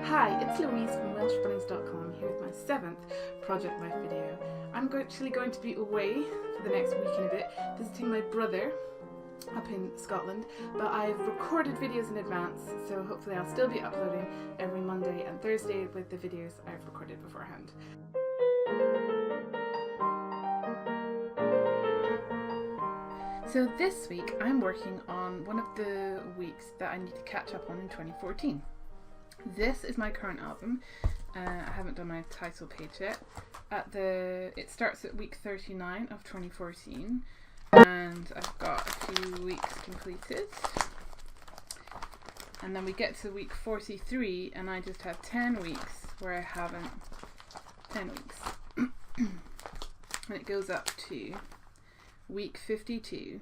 Hi, it's Louise from WelshBunnies.com here with my 7th Project Life video. I'm actually going to be away for the next week and a bit, visiting my brother up in Scotland, but I've recorded videos in advance, so hopefully I'll still be uploading every Monday and Thursday with the videos I've recorded beforehand. So this week I'm working on one of the weeks that I need to catch up on in 2014. This is my current album. I haven't done my title page yet. It starts at week 39 of 2014 and I've got a few weeks completed. And then we get to week 43 and I just have 10 weeks where I haven't 10 weeks. And it goes up to week 52,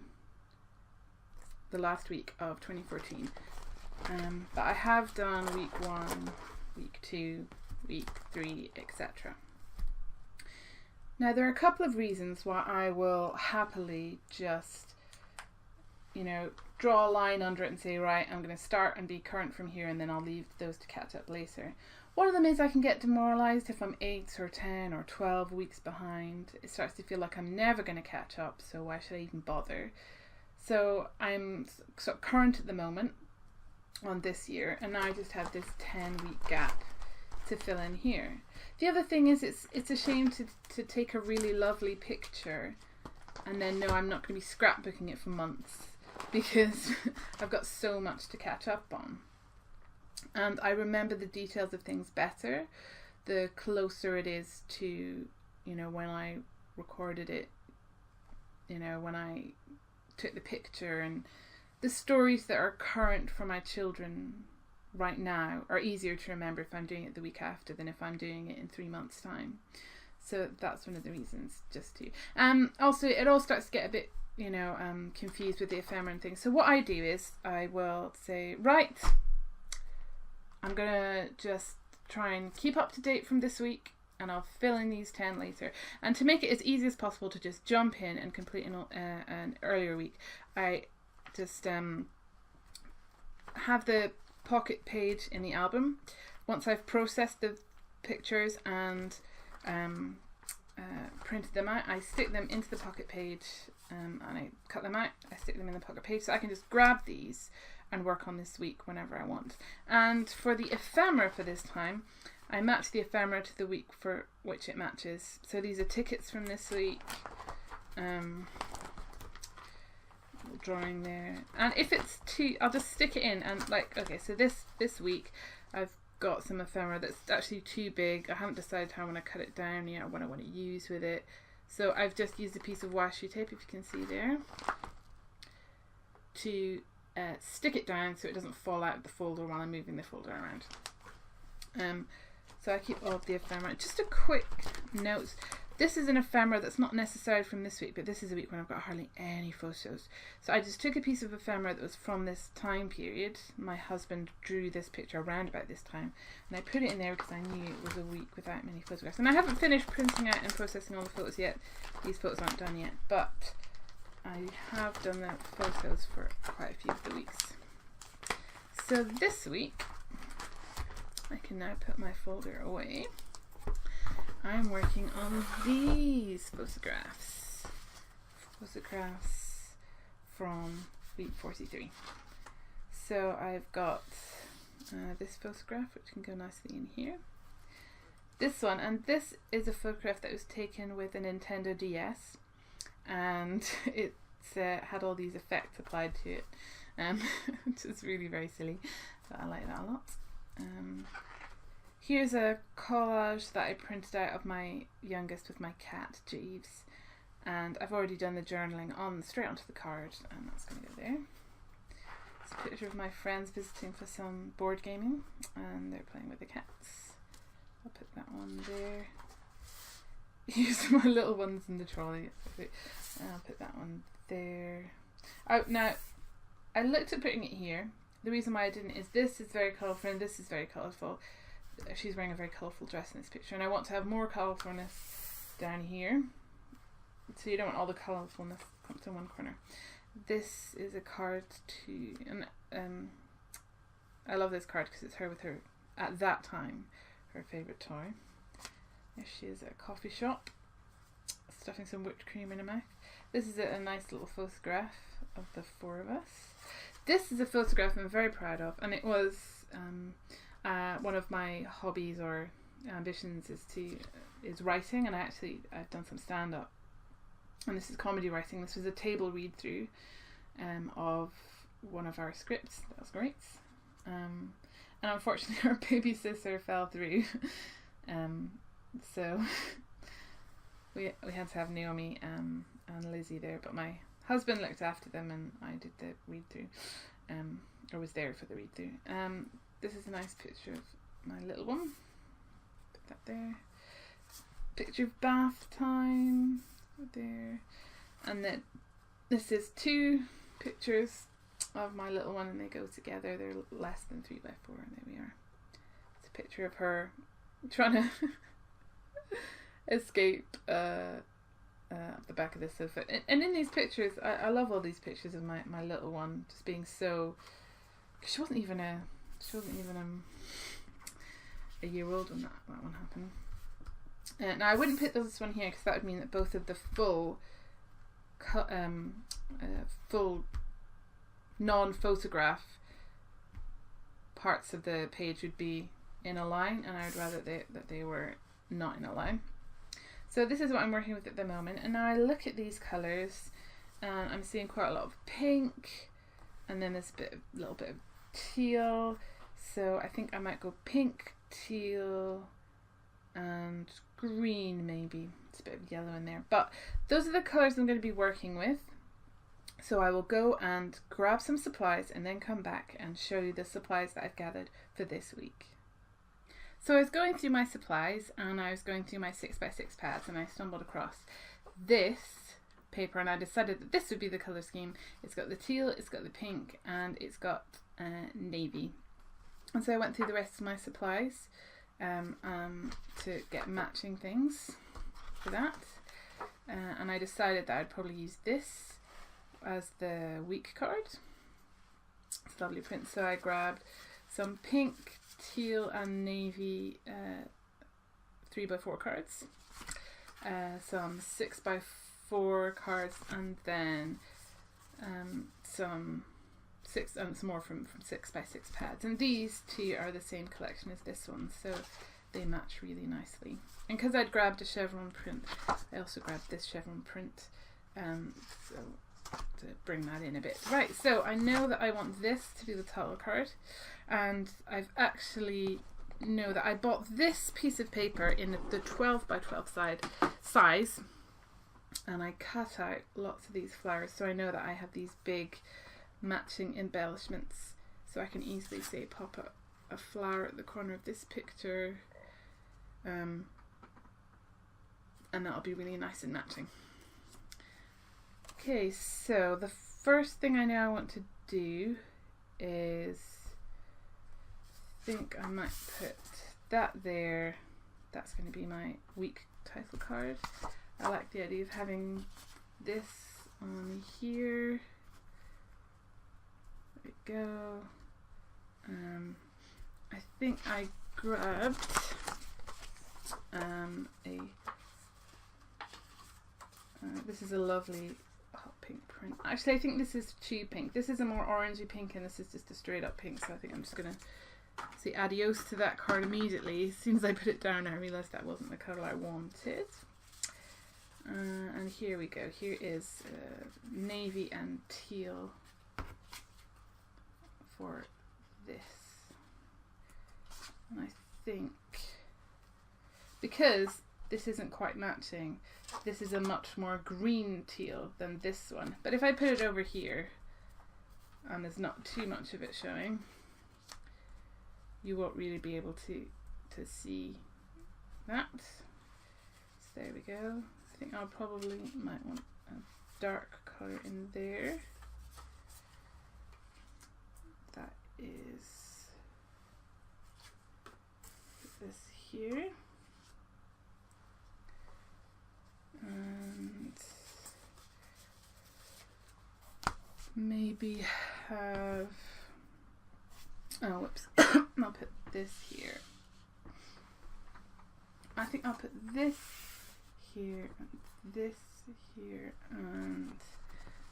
the last week of 2014. But I have done week 1, week 2, week 3, etc. Now there are a couple of reasons why I will happily just, draw a line under it and say, right, I'm going to start and be current from here and then I'll leave those to catch up later. One of them is I can get demoralised if I'm 8 or 10 or 12 weeks behind. It starts to feel like I'm never going to catch up, so why should I even bother? So I'm sort of current at the moment on this year, and now I just have this 10-week gap to fill in here. The other thing is it's a shame to take a really lovely picture and then know I'm not going to be scrapbooking it for months because I've got so much to catch up on. And I remember the details of things better the closer it is to, when I recorded it, when I took the picture, and the stories that are current for my children right now are easier to remember if I'm doing it the week after than if I'm doing it in 3 months' time. So that's one of the reasons, just to. Also, it all starts to get a bit, confused with the ephemera and things. So what I do is I will say, right, I'm going to just try and keep up to date from this week and I'll fill in these 10 later. And to make it as easy as possible to just jump in and complete an earlier week, I just have the pocket page in the album. Once I've processed the pictures and printed them out, I stick them into the pocket page and I cut them out. I stick them in the pocket page so I can just grab these and work on this week whenever I want. And for the ephemera for this time, I match the ephemera to the week for which it matches. So these are tickets from this week. Drawing there, and if it's too, I'll just stick it in and okay, so this week I've got some ephemera that's actually too big. I haven't decided how I want to cut it down yet or what I want to use with it, so I've just used a piece of washi tape, if you can see there, to stick it down so it doesn't fall out of the folder while I'm moving the folder around. So I keep all of the ephemera. Just a quick note. This is an ephemera that's not necessarily from this week, but this is a week when I've got hardly any photos. So I just took a piece of ephemera that was from this time period. My husband drew this picture around about this time, and I put it in there because I knew it was a week without many photographs. And I haven't finished printing out and processing all the photos yet. These photos aren't done yet, but I have done the photos for quite a few of the weeks. So this week, I can now put my folder away. I'm working on these photographs from week 43. So I've got this photograph, which can go nicely in here. This one, and this is a photograph that was taken with a Nintendo DS, and it had all these effects applied to it, which is really very silly, but I like that a lot. Here's a collage that I printed out of my youngest with my cat, Jeeves. And I've already done the journaling straight onto the card, and that's going to go there. It's a picture of my friends visiting for some board gaming, and they're playing with the cats. I'll put that one there. Here's my little ones in the trolley. I'll put that one there. Oh, now, I looked at putting it here. The reason why I didn't is this is very colourful and this is very colourful. She's wearing a very colourful dress in this picture, and I want to have more colourfulness down here, so you don't want all the colourfulness come to one corner. This is a card to, and I love this card because it's her with her at that time, her favourite toy. There she is at a coffee shop, stuffing some whipped cream in her mouth. This is a nice little photograph of the four of us. This is a photograph I'm very proud of, and it was one of my hobbies or ambitions is writing, and I've done some stand-up, and this is comedy writing. This was a table read through of one of our scripts. That was great. And unfortunately our baby sister fell through, so we had to have Naomi and Lizzie there, but my husband looked after them and I did the read through, or was there for the read through. This is a nice picture of my little one. Put that there. Picture of bath time there, and then this is 2 pictures of my little one, and they go together. They're less than 3x4, and there we are. It's a picture of her trying to escape the back of the sofa. And in these pictures, I love all these pictures of my little one just being so. She wasn't even a year old when that one happened. Now I wouldn't put this one here because that would mean that both of the full non-photograph parts of the page would be in a line, and I would rather that they were not in a line. So this is what I'm working with at the moment, and now I look at these colours and I'm seeing quite a lot of pink, and then this little bit of teal. So I think I might go pink, teal and green maybe. It's a bit of yellow in there, but those are the colours I'm going to be working with. So I will go and grab some supplies and then come back and show you the supplies that I've gathered for this week. So I was going through my supplies and I was going through my 6x6 pads, and I stumbled across this paper, and I decided that this would be the colour scheme. It's got the teal, it's got the pink, and it's got navy. And so I went through the rest of my supplies to get matching things for that. And I decided that I'd probably use this as the week card. It's a lovely print. So I grabbed some pink, teal and navy 3x4 cards, some 6x4 cards, and then some more from 6x6 pads. And these 2 are the same collection as this one, so they match really nicely. And because I'd grabbed a chevron print, I also grabbed this chevron print, so to bring that in a bit. Right, so I know that I want this to be the title card, and I've actually know that I bought this piece of paper in the 12x12 size, and I cut out lots of these flowers, so I know that I have these big matching embellishments, so I can easily say pop a flower at the corner of this picture, and that'll be really nice and matching. Okay, so the first thing I know I want to do is, I think I might put that there. That's going to be my week title card. I like the idea of having this on here. There we go. I think I grabbed this is a lovely hot pink print. Actually, I think this is too pink. This is a more orangey pink, and this is just a straight up pink, so I think I'm just going to say adios to that card immediately. As soon as I put it down, I realised that wasn't the colour I wanted. And here we go. Here is navy and teal for this. And I think, because this isn't quite matching, this is a much more green teal than this one. But if I put it over here, and there's not too much of it showing, you won't really be able to see that. So there we go. I think I'll probably might want a dark colour in there. That is this here. And maybe have, oh whoops, and I'll put this here. I think I'll put this here and this here, and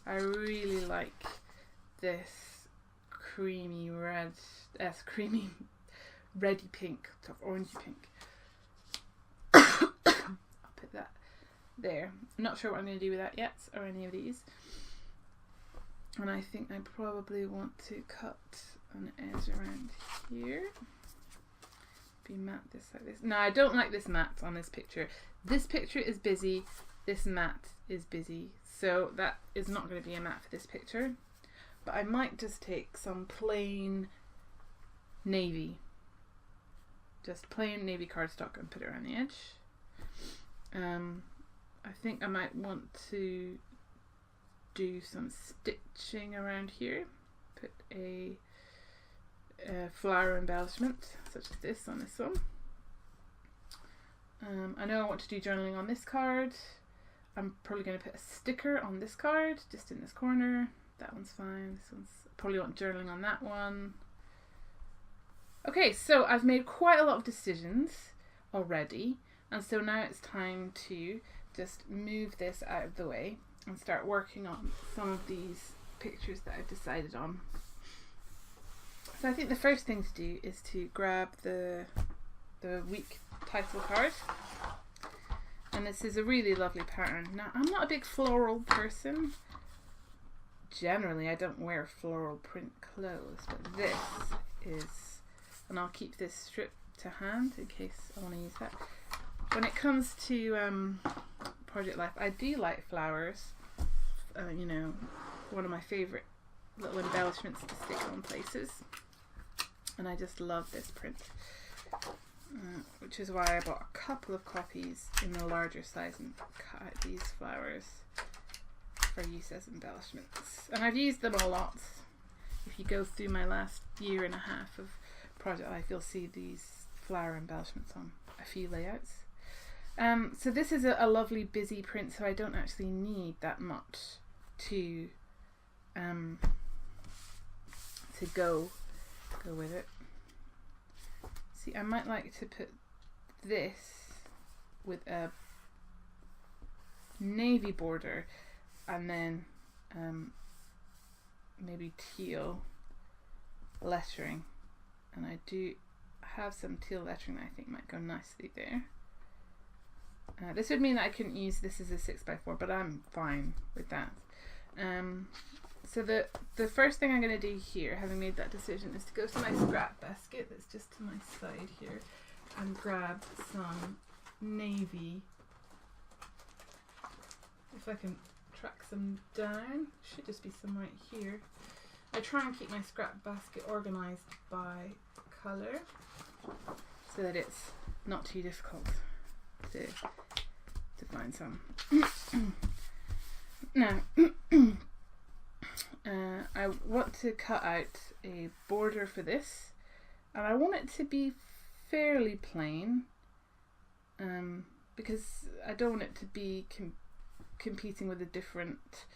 I really like this creamy red, creamy reddy pink, sort of orangey pink. I'll put that there. I'm not sure what I'm going to do with that yet, or any of these. And I think I probably want to cut an edge around here. Be matte this like this. No, I don't like this matte on this picture. This picture is busy. This matte is busy. So that is not going to be a matte for this picture. But I might just take some plain navy. Just plain navy cardstock and put it around the edge. I think I might want to do some stitching around here. Put a flower embellishment such as this on this one. I know I want to do journaling on this card. I'm probably going to put a sticker on this card just in this corner. That one's fine. This one's probably want journaling on that one. Okay, so I've made quite a lot of decisions already, and so now it's time to just move this out of the way and start working on some of these pictures that I've decided on. So I think the first thing to do is to grab the week title card, and this is a really lovely pattern. Now, I'm not a big floral person. Generally, I don't wear floral print clothes, but this is, and I'll keep this strip to hand in case I want to use that. When it comes to project life, I do like flowers. You know, one of my favourite little embellishments to stick on places, and I just love this print, which is why I bought a couple of copies in the larger size and cut out these flowers for use as embellishments. And I've used them a lot. If you go through my last year and a half of project life, you'll see these flower embellishments on a few layouts. So this is a lovely busy print, so I don't actually need that much to go with it. See, I might like to put this with a navy border and then maybe teal lettering, and I do have some teal lettering that I think might go nicely there. This would mean that I couldn't use this as a 6x4, but I'm fine with that. So the first thing I'm going to do here, having made that decision, is to go to my scrap basket that's just to my side here and grab some navy. If I can track some down, should just be some right here. I try and keep my scrap basket organised by colour so that it's not too difficult to find some. Now, I want to cut out a border for this, and I want it to be fairly plain, because I don't want it to be competing with a different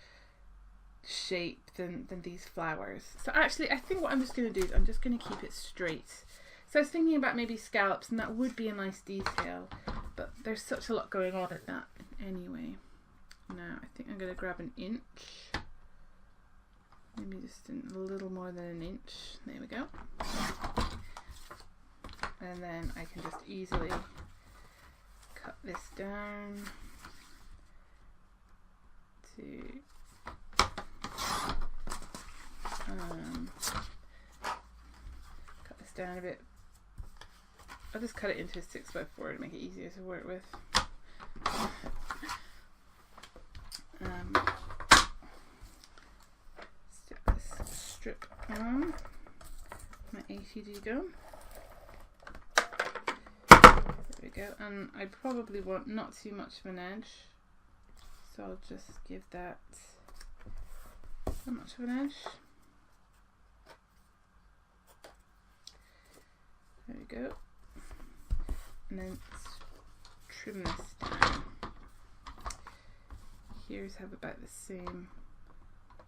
shape than these flowers. So actually, I think what I'm just going to do is I'm just going to keep it straight. So I was thinking about maybe scallops, and that would be a nice detail, but there's such a lot going on in that anyway. Now I think I'm going to grab an inch, maybe just a little more than an inch. There we go. And then I can just easily cut this down to cut this down a bit. I'll just cut it into a 6x4 to make it easier to work with. Stick this strip on my ATG gun. There we go. And I probably want not too much of an edge, so I'll just give that not much of an edge. There we go. And then trim this down. Here's have about the same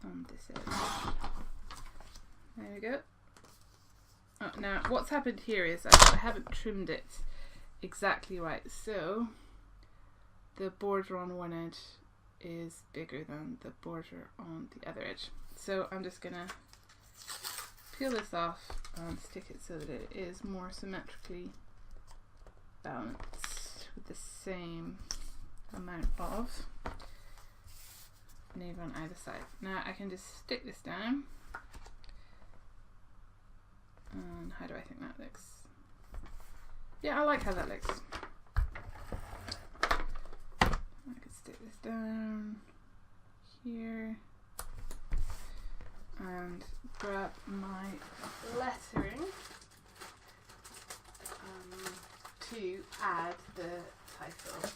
on this edge. There we go. Now what's happened here is I haven't trimmed it exactly right, so the border on one edge is bigger than the border on the other edge. So I'm just gonna peel this off and stick it so that it is more symmetrically balanced with the same amount of navy on either side. Now I can just stick this down, and how do I think that looks? Yeah, I like how that looks. I could stick this down here and grab my lettering to add the title.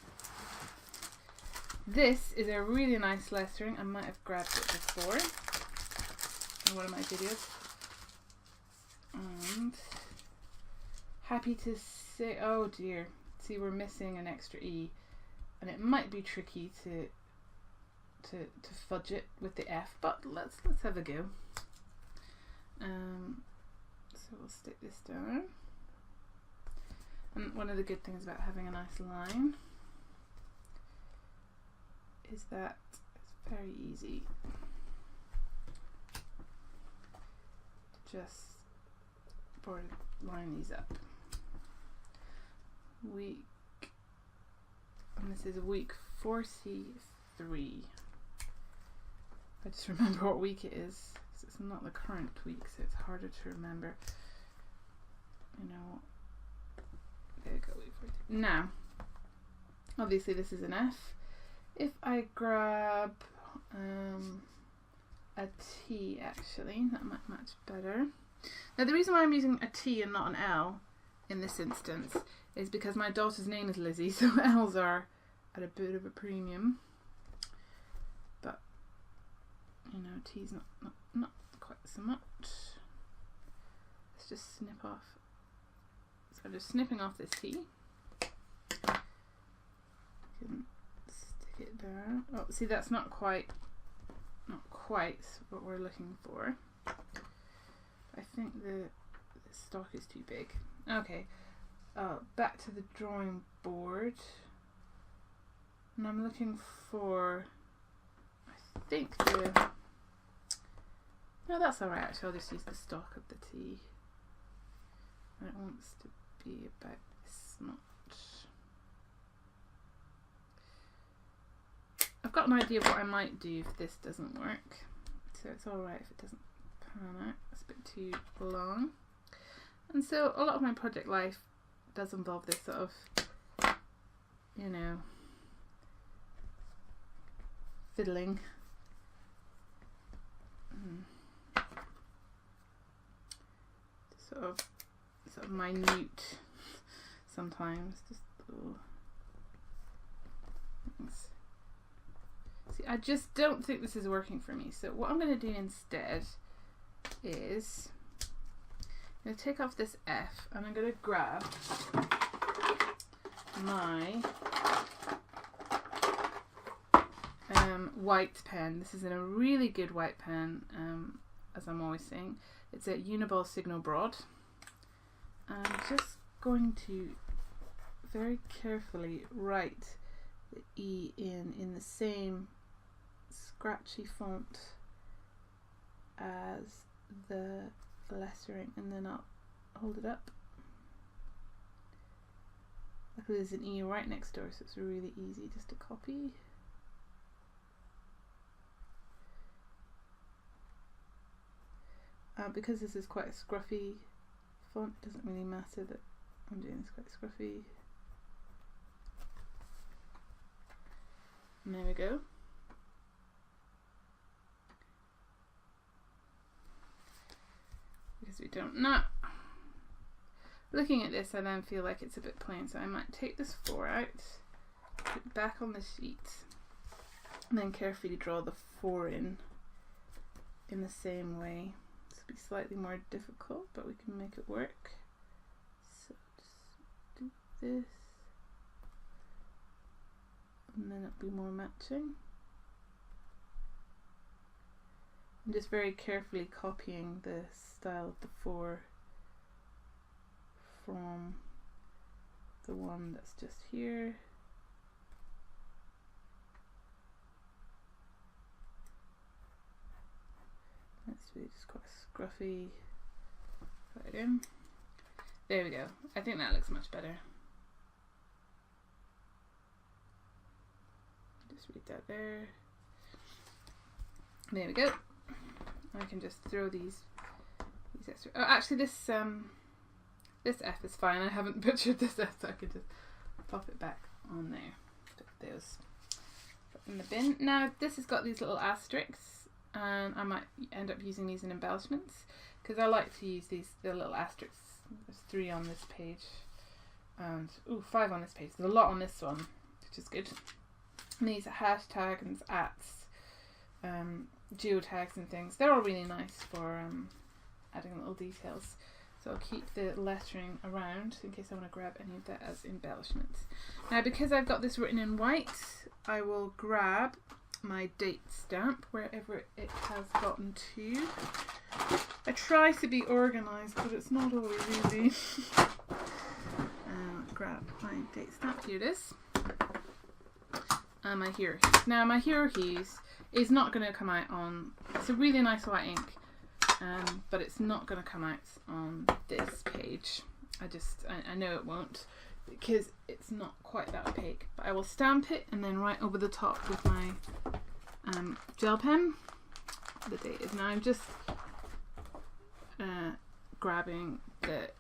This is a really nice lettering. I might have grabbed it before in one of my videos. And happy to say, oh dear, see we're missing an extra E, and it might be tricky to fudge it with the F, but let's have a go. So we'll stick this down. And one of the good things about having a nice line is that it's very easy to just line these up. And this is week 43. I just remember what week it is, because it's not the current week, so it's harder to remember. You know, there we go, week 43. Now, obviously this is an F. If I grab a T, actually, that might match better. Now the reason why I'm using a T and not an L in this instance is because my daughter's name is Lizzie, so L's are at a bit of a premium. But, you know, T's not quite so much. Let's just snip off. So I'm just snipping off this T. Stick it there. Oh, see, that's not quite what we're looking for. I think the stock is too big. Okay, back to the drawing board, and I'm looking for, I think no, that's alright actually, I'll just use the stock of the T, and it wants to be about this much. I've got an idea of what I might do if this doesn't work, so it's alright if it doesn't pan out. It's a bit too long. And so a lot of my project life does involve this sort of, you know, fiddling. Sort of minute sometimes. Just little things. See, I just don't think this is working for me. So what I'm going to do instead is I'm going to take off this F and I'm going to grab my white pen. This is in a really good white pen, as I'm always saying. It's a Uniball Signal Broad. I'm just going to very carefully write the E in the same scratchy font as the lettering, and then I'll hold it up. Luckily there's an E right next door, so it's really easy just to copy. Because this is quite a scruffy font, it doesn't really matter that I'm doing this quite scruffy. And there we go. Because we don't know. Looking at this, I then feel like it's a bit plain, so I might take this 4 out, put it back on the sheet, and then carefully draw the 4 in the same way. This will be slightly more difficult, but we can make it work. So just do this, and then it'll be more matching. I'm just very carefully copying the style of the 4 from the one that's just here. That's really just quite scruffy. Put it in. There we go. I think that looks much better. Just read that there. There we go. I can just throw these extra. Oh, actually, this F is fine. I haven't butchered this F, so I can just pop it back on there. Put those in the bin. Now, this has got these little asterisks, and I might end up using these in embellishments because I like to use the little asterisks. There's 3 on this page, and 5 on this page. There's a lot on this one, which is good. And these are hashtags and ats, geotags and things. They're all really nice for adding little details. So I'll keep the lettering around in case I want to grab any of that as embellishments. Now, because I've got this written in white, I will grab my date stamp wherever it has gotten to. I try to be organised, but it's not always easy. Grab my date stamp. Here it is. And my Hero Hues. Now, my Hero Hues is not going to come out on. It's a really nice white ink, but it's not going to come out on this page. I know it won't because it's not quite that opaque. But I will stamp it and then write over the top with my gel pen. The date is now. I'm just grabbing the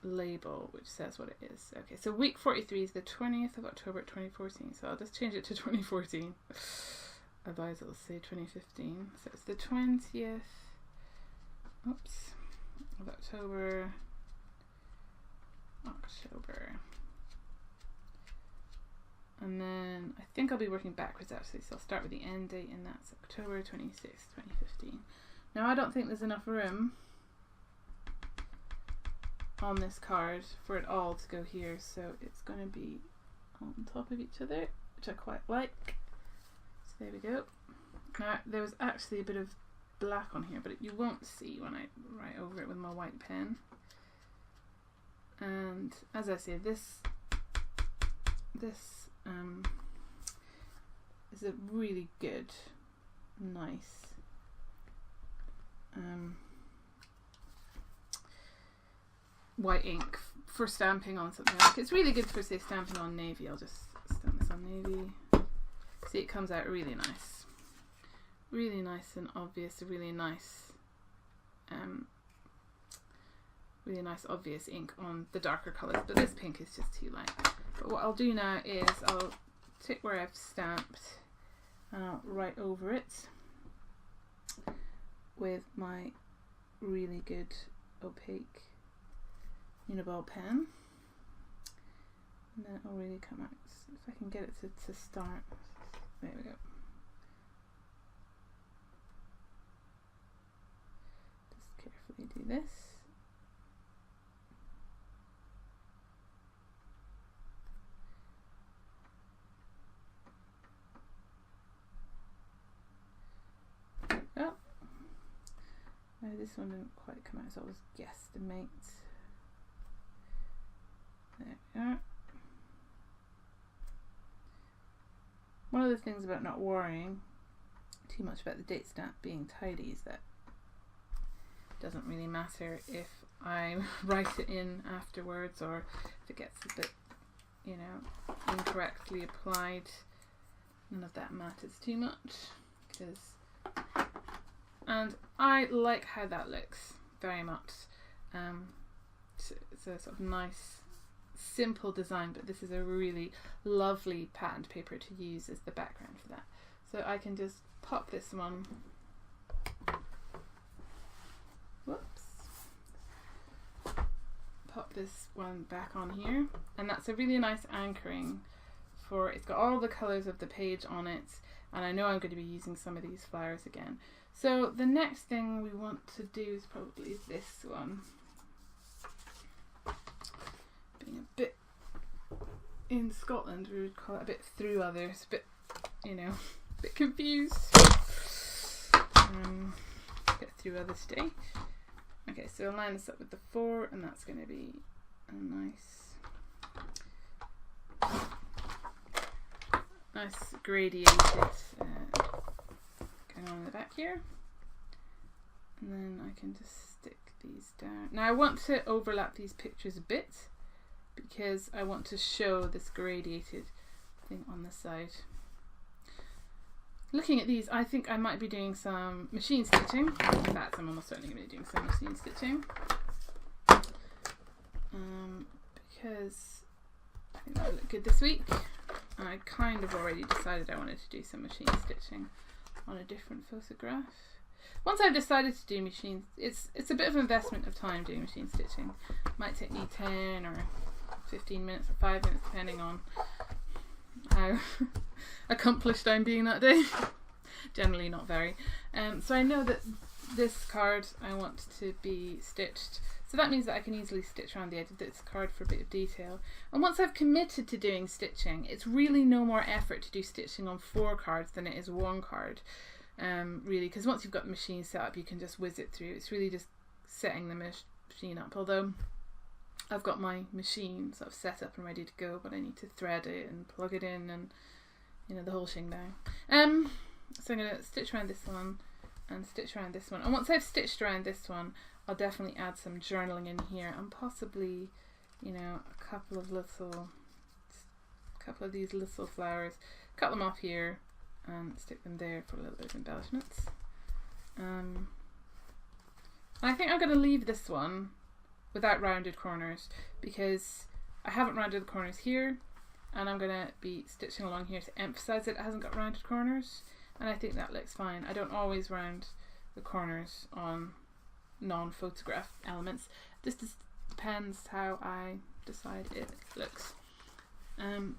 label which says what it is. Okay, so week 43 is the 20th of October 2014, so I'll just change it to 2014. Otherwise it'll say 2015. So it's the 20th of October. And then I think I'll be working backwards actually, so I'll start with the end date, and that's October 26th, 2015. Now, I don't think there's enough room on this card for it all to go here, so it's going to be on top of each other, which I quite like. So there we go. Now, there was actually a bit of black on here, but you won't see when I write over it with my white pen. And as I say, this is a really good, nice white ink for stamping on something. Like it's really good for, say, stamping on navy. I'll just stamp this on navy. See, it comes out really nice and obvious. A really nice obvious ink on the darker colours, but this pink is just too light. But what I'll do now is I'll take where I've stamped and I'll write over it with my really good opaque Uniball pen, and then it'll really come out. If I can get it to start. There we go. Just carefully do this. Oh, no, this one didn't quite come out, so I'll just guesstimate. There we are. One of the things about not worrying too much about the date stamp being tidy is that it doesn't really matter if I write it in afterwards or if it gets a bit, you know, incorrectly applied. None of that matters too much, and I like how that looks very much. It's a sort of nice, simple design, but this is a really lovely patterned paper to use as the background for that. So I can just pop this one, pop this one back on here, and that's a really nice anchoring for, it's got all the colours of the page on it, and I know I'm going to be using some of these flowers again. So the next thing we want to do is probably this one. Being a bit, in Scotland we would call it a bit through others, a bit, you know, a bit confused. Get through other stage. Okay, so I'll line this up with the 4, and that's going to be a nice gradiated going on in the back here. And then I can just stick these down. Now I want to overlap these pictures a bit because I want to show this gradiated thing on the side. Looking at these, I think I might be doing some machine stitching. In fact, I'm almost certainly going to be doing some machine stitching. Because I think that would look good this week. And I kind of already decided I wanted to do some machine stitching on a different photograph. Once I've decided to do machine, it's a bit of an investment of time doing machine stitching. It might take me 10 or 15 minutes or 5 minutes depending on how accomplished I'm being that day. Generally not very. So I know that this card I want to be stitched, so that means that I can easily stitch around the edge of this card for a bit of detail. And once I've committed to doing stitching, it's really no more effort to do stitching on 4 cards than it is 1 card. Really, because once you've got the machine set up, you can just whiz it through. It's really just setting the machine up, although I've got my machine sort of set up and ready to go, but I need to thread it and plug it in and, you know, the whole shingdang. So I'm going to stitch around this one and stitch around this one, and once I've stitched around this one, I'll definitely add some journaling in here and possibly, you know, a couple of these little flowers, cut them off here and stick them there for a little bit of embellishments. I think I'm going to leave this one without rounded corners because I haven't rounded the corners here, and I'm going to be stitching along here to emphasize that it hasn't got rounded corners, and I think that looks fine. I don't always round the corners on non-photograph elements. This just depends how I decide it looks.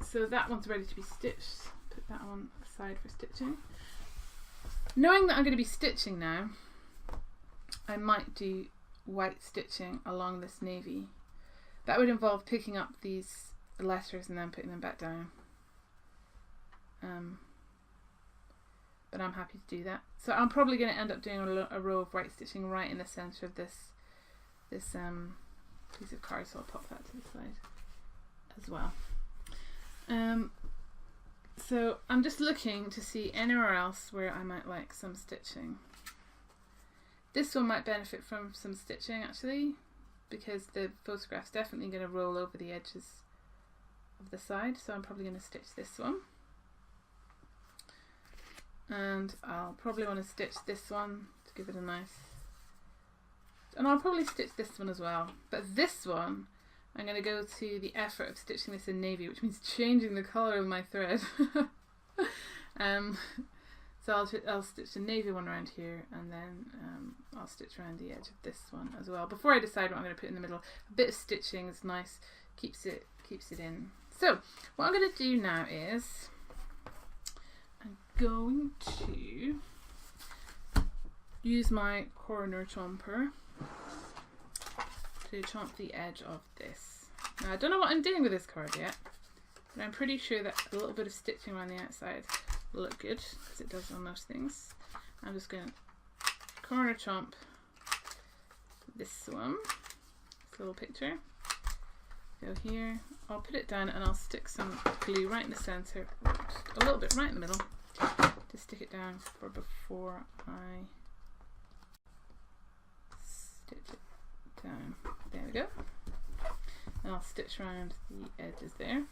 So that one's ready to be stitched. Put that one aside for stitching. Knowing that I'm going to be stitching now, I might do white stitching along this navy. That would involve picking up these letters and then putting them back down. But I'm happy to do that. So I'm probably going to end up doing a row of white stitching right in the centre of this piece of card, so I'll pop that to the side as well. So I'm just looking to see anywhere else where I might like some stitching. This one might benefit from some stitching actually, because the photograph's definitely going to roll over the edges of the side, so I'm probably going to stitch this one. And I'll probably want to stitch this one to give it a nice, and I'll probably stitch this one as well, but this one I'm going to go to the effort of stitching this in navy, which means changing the colour of my thread. So I'll stitch the navy one around here, and then I'll stitch around the edge of this one as well before I decide what I'm going to put in the middle. A bit of stitching is nice, keeps it in. So what I'm going to do now is I'm going to use my corner chomper to chomp the edge of this. Now I don't know what I'm doing with this card yet, but I'm pretty sure that a little bit of stitching around the outside will look good, because it does on most things. I'm just going to corner chomp this one, this little picture. Go here, I'll put it down and I'll stick some glue right in the centre, a little bit right in the middle, to stick it down for before I stitch it down. There we go. And I'll stitch around the edges there.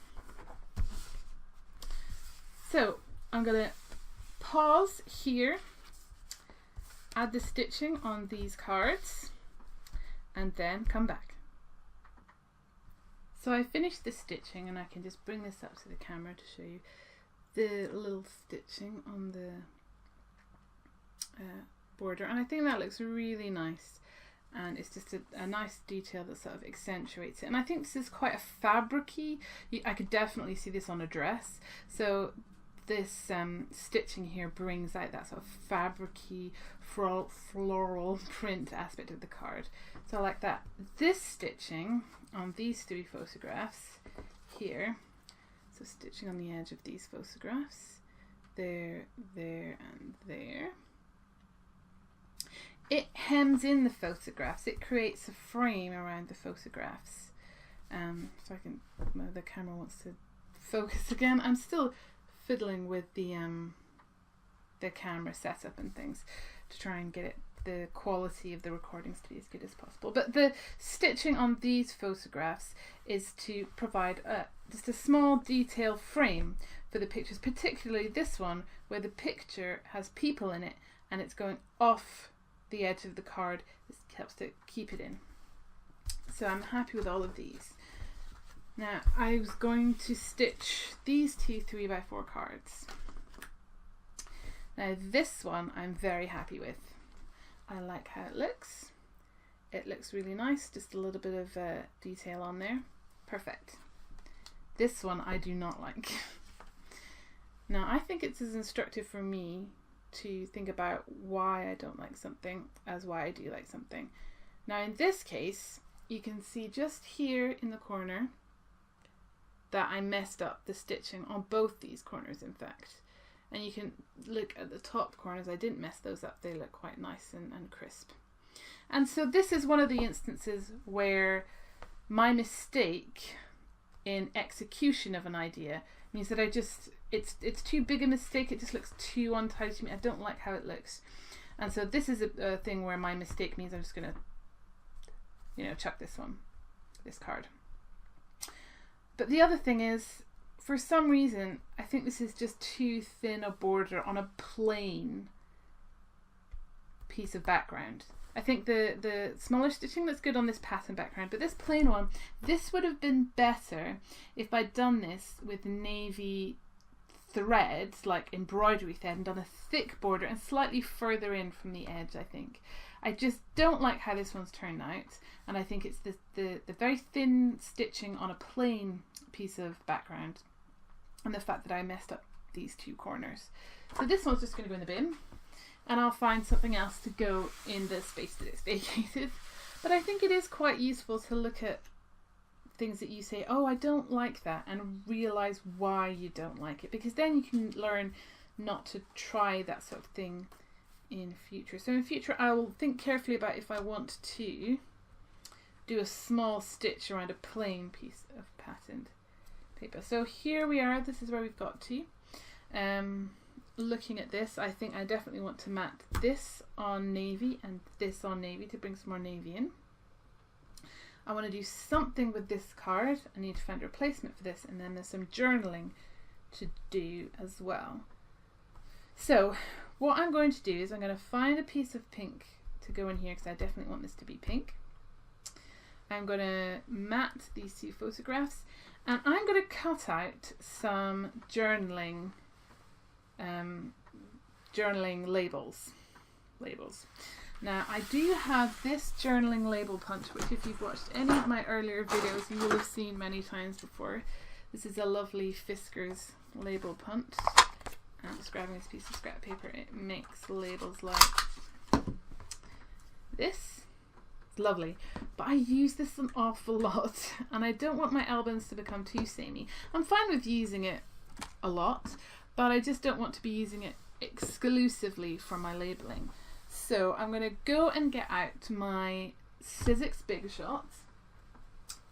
So I'm going to pause here, add the stitching on these cards, and then come back. So I finished the stitching, and I can just bring this up to the camera to show you the little stitching on the border, and I think that looks really nice, and it's just a nice detail that sort of accentuates it. And I think this is quite a fabric-y, I could definitely see this on a dress, so this stitching here brings out that sort of fabric-y floral print aspect of the card, so I like that. This stitching on these 3 photographs here, so stitching on the edge of these photographs, there, there and there, it hems in the photographs, it creates a frame around the photographs, So I can, the camera wants to focus again. I'm still fiddling with the camera setup and things to try and get the quality of the recordings to be as good as possible. But the stitching on these photographs is to provide just a small detail frame for the pictures, particularly this one where the picture has people in it and it's going off the edge of the card. This helps to keep it in. So I'm happy with all of these. Now I was going to stitch these two 3x4 cards. Now this one I'm very happy with. I like how it looks. It looks really nice, just a little bit of detail on there. Perfect. This one I do not like. Now I think it's as instructive for me to think about why I don't like something as why I do like something. Now in this case, you can see just here in the corner that I messed up the stitching on both these corners, in fact. And you can look at the top corners, I didn't mess those up, they look quite nice and crisp. And so this is one of the instances where my mistake in execution of an idea means that it's too big a mistake, it just looks too untidy to me, I don't like how it looks. And so this is a thing where my mistake means I'm just going to, chuck this card. But the other thing is, for some reason, I think this is just too thin a border on a plain piece of background. I think the smaller stitching looks good on this pattern background, but this plain one, this would have been better if I'd done this with navy thread, like embroidery thread, and done a thick border and slightly further in from the edge, I think. I just don't like how this one's turned out, and I think it's the very thin stitching on a plain piece of background and the fact that I messed up these two corners. So this one's just going to go in the bin, and I'll find something else to go in the space that it's vacated. But I think it is quite useful to look at things that you say, oh, I don't like that, and realise why you don't like it, because then you can learn not to try that sort of thing in future. So in future I will think carefully about if I want to do a small stitch around a plain piece of patterned paper. So here we are, this is where we've got to. Looking at this, I think I definitely want to mat this on navy and this on navy to bring some more navy in. I want to do something with this card. I need to find a replacement for this, and then there's some journaling to do as well. So what I'm going to do is I'm going to find a piece of pink to go in here, because I definitely want this to be pink. I'm going to mat these two photographs, and I'm going to cut out some journaling labels. Now I do have this journaling label punch, which if you've watched any of my earlier videos you will have seen many times before. This is a lovely Fisker's label punch. I'm just grabbing this piece of scrap paper. It makes labels like this. It's lovely, but I use this an awful lot, and I don't want my albums to become too samey. I'm fine with using it a lot, but I just don't want to be using it exclusively for my labeling. So I'm going to go and get out my Sizzix Big Shot,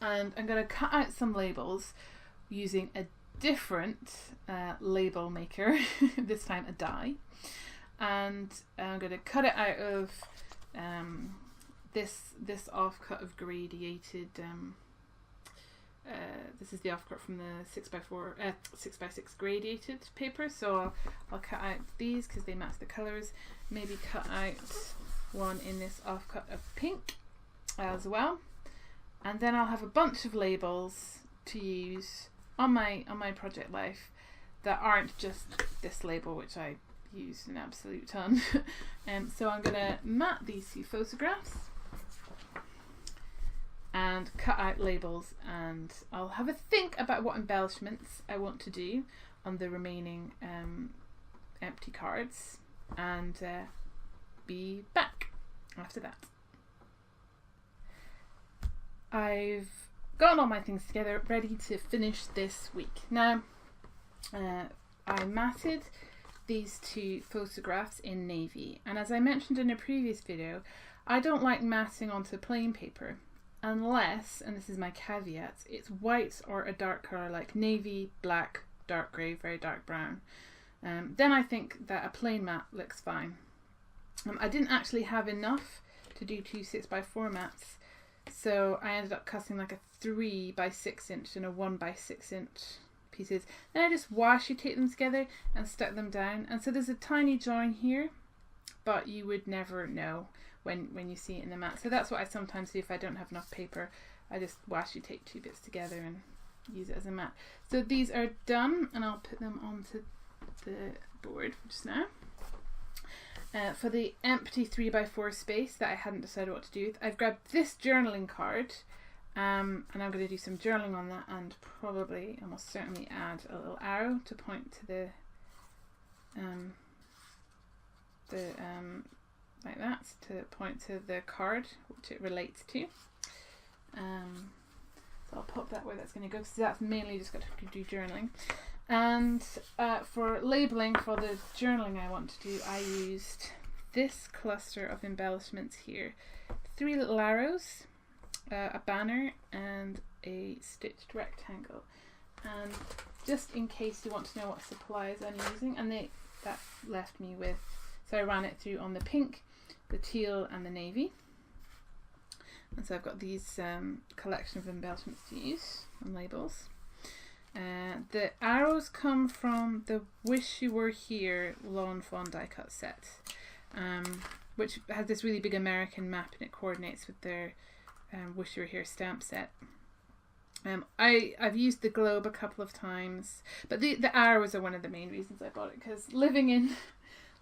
and I'm going to cut out some labels using a different label maker, this time a die, and I'm going to cut it out of this offcut of gradiated. This is the offcut from the 6x6 gradiated paper, so I'll cut out these because they match the colours. Maybe cut out one in this offcut of pink as well, and then I'll have a bunch of labels to use on my project life that aren't just this label, which I use an absolute ton. So I'm going to mat these two photographs and cut out labels, and I'll have a think about what embellishments I want to do on the remaining empty cards, and be back after that. I've gotten all my things together, ready to finish this week. Now I matted these two photographs in navy, and as I mentioned in a previous video, I don't like matting onto plain paper. unless, and this is my caveat, it's white or a dark colour like navy, black, dark grey, very dark brown. Then I think that a plain mat looks fine. I didn't actually have enough to do 2 6x4 mats, so I ended up cutting like a 3 by 6 inch and a 1 by 6 inch pieces. Then I just washi taped them together and stuck them down, and so there's a tiny join here, but you would never know when you see it in the mat. So that's what I sometimes do if I don't have enough paper. I just washi tape 2 bits together and use it as a mat. So these are done, and I'll put them onto the board just now. For the empty 3x4 space that I hadn't decided what to do with, I've grabbed this journaling card, and I'm going to do some journaling on that, and probably almost certainly add a little arrow to point to the like that, to point to the card which it relates to. So I'll pop that where that's going to go, because that's mainly just got to do journaling. And for labelling for the journaling I want to do, I used this cluster of embellishments here. 3 little arrows, a banner and a stitched rectangle. And just in case you want to know what supplies I'm using, and that left me with, so I ran it through on the pink, the teal and the navy. And so I've got these collection of embellishments to use and labels. The arrows come from the Wish You Were Here Lawn Fawn die cut set, which has this really big American map, and it coordinates with their Wish You Were Here stamp set. I've used the globe a couple of times, but the arrows are one of the main reasons I bought it, because living in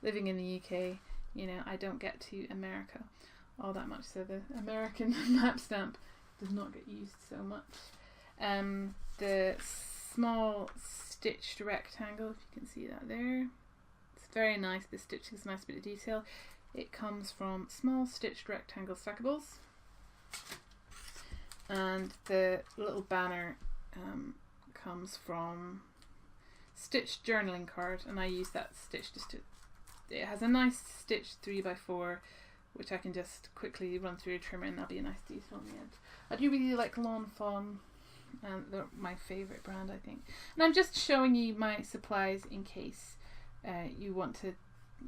the UK, you know, I don't get to America all that much, so the American map stamp does not get used so much. The small stitched rectangle, if you can see that there, it's very nice. The stitching is a nice bit of detail. It comes from small stitched rectangle stackables, and the little banner comes from stitched journaling card, and I use that stitch just to, it has a nice stitched 3x4 which I can just quickly run through a trimmer, and that'll be a nice detail on the edge. I do really like Lawn Fawn, and they're my favourite brand, I think. And I'm just showing you my supplies in case you want to,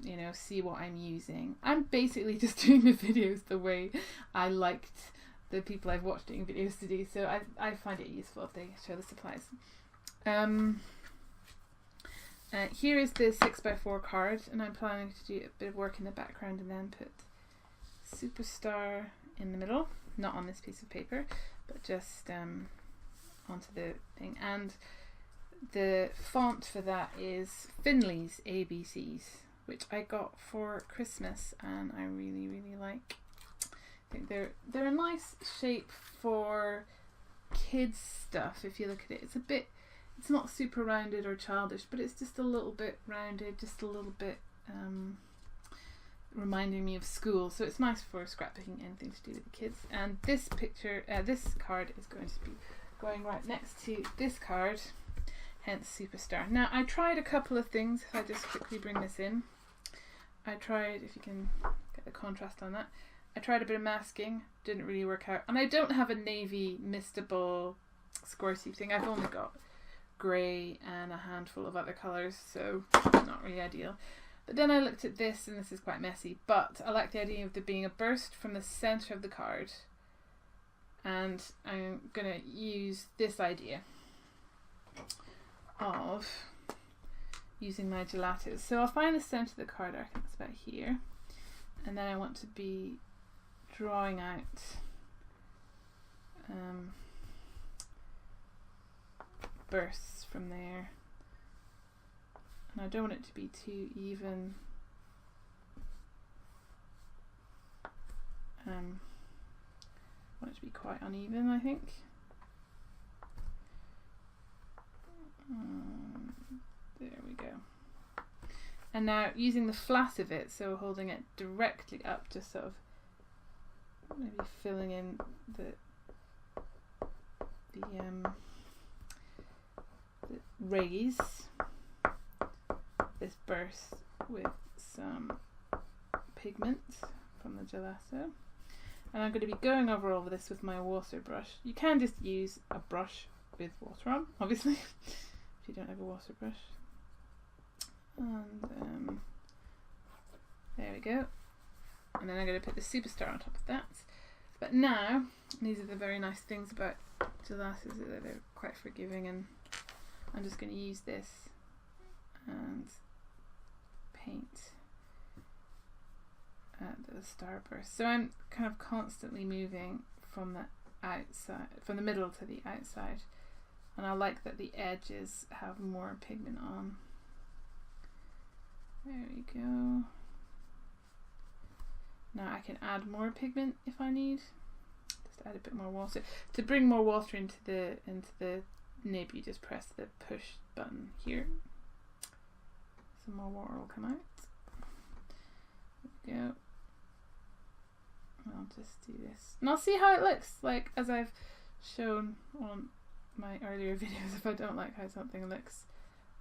you know, see what I'm using. I'm basically just doing the videos the way I liked the people I've watched doing videos to do, so I find it useful if they show the supplies. Here is the 6x4 card, and I'm planning to do a bit of work in the background and then put Superstar in the middle, not on this piece of paper, but just onto the thing. And the font for that is Finley's ABCs, which I got for Christmas, and I really, really like. I think they're a nice shape for kids stuff. If you look at it, it's not super rounded or childish, but it's just a little bit rounded, just a little bit reminding me of school. So it's nice for scrapbooking, anything to do with the kids. And this picture, this card is going to be going right next to this card, hence Superstar. Now I tried a couple of things. If I just quickly bring this in, I tried, if you can get the contrast on that, I tried a bit of masking, didn't really work out. And I don't have a navy mistable squirty thing. I've only got grey and a handful of other colours, so not really ideal. But then I looked at this, and this is quite messy, but I like the idea of there being a burst from the centre of the card, and I'm going to use this idea of using my gelatos. So I'll find the centre of the card, I think it's about here, and then I want to be drawing out bursts from there, and I don't want it to be too even. I want it to be quite uneven, I think. There we go. And now using the flat of it, so holding it directly up, just sort of maybe filling in the raise this burst with some pigment from the gelato, And I'm going to be going over all of this with my water brush. You can just use a brush with water on, obviously, if you don't have a water brush. And there we go. And then I'm going to put the superstar on top of that. But now, these are the very nice things about gelatos, that they're quite forgiving, and I'm just going to use this and paint the starburst. So I'm kind of constantly moving from the outside, from the middle to the outside, and I like that the edges have more pigment on. There we go. Now I can add more pigment if I need. Just add a bit more water. To bring more water into the nib, you just press the push button here. Some more water will come out. There we go. I'll just do this, and I'll see how it looks. Like, as I've shown on my earlier videos, if I don't like how something looks,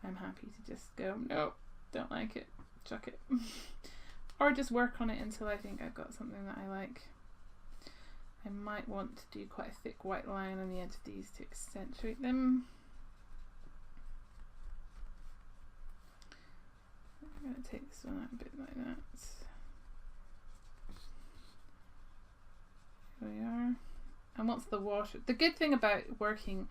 I'm happy to just go, no, don't like it, chuck it. Or just work on it until I think I've got something that I like. I might want to do quite a thick white line on the edge of these to accentuate them. I'm going to take this one out a bit like that. Here we are. And what's the water? The good thing about working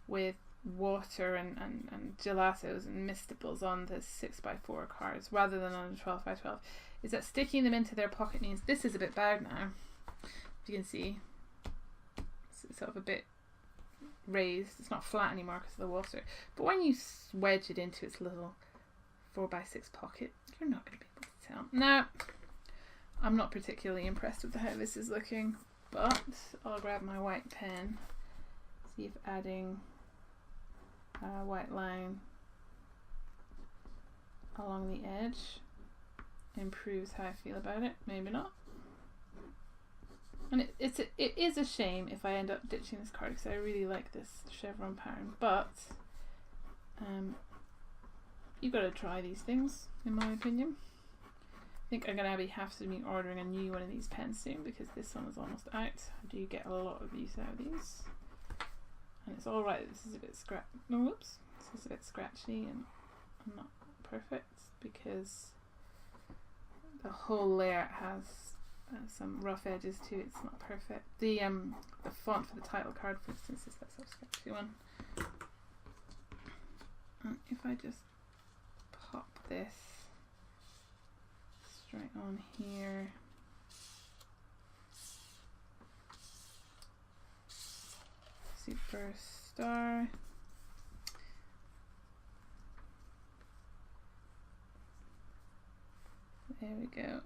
with water and gelatos and mistables on the 6x4 cards rather than on a 12x12 is that sticking them into their pocket means this is a bit bowed now. If you can see, it's sort of a bit raised. It's not flat anymore because of the water. But when you wedge it into its little 4x6 pocket, you're not going to be able to tell. Now, I'm not particularly impressed with how this is looking, but I'll grab my white pen, see if adding a white line along the edge improves how I feel about it. Maybe not. And it is a shame if I end up ditching this card because I really like this chevron pattern, but you've got to try these things, in my opinion. I think I'm going to have to be ordering a new one of these pens soon because this one is almost out. I do get a lot of use out of these. And it's alright, this is a bit this is a bit scratchy and not perfect because the whole layout has some rough edges too. It's not perfect. The font for the title card, for instance, is that sort of sketchy one. And if I just pop this straight on here, superstar. There we go.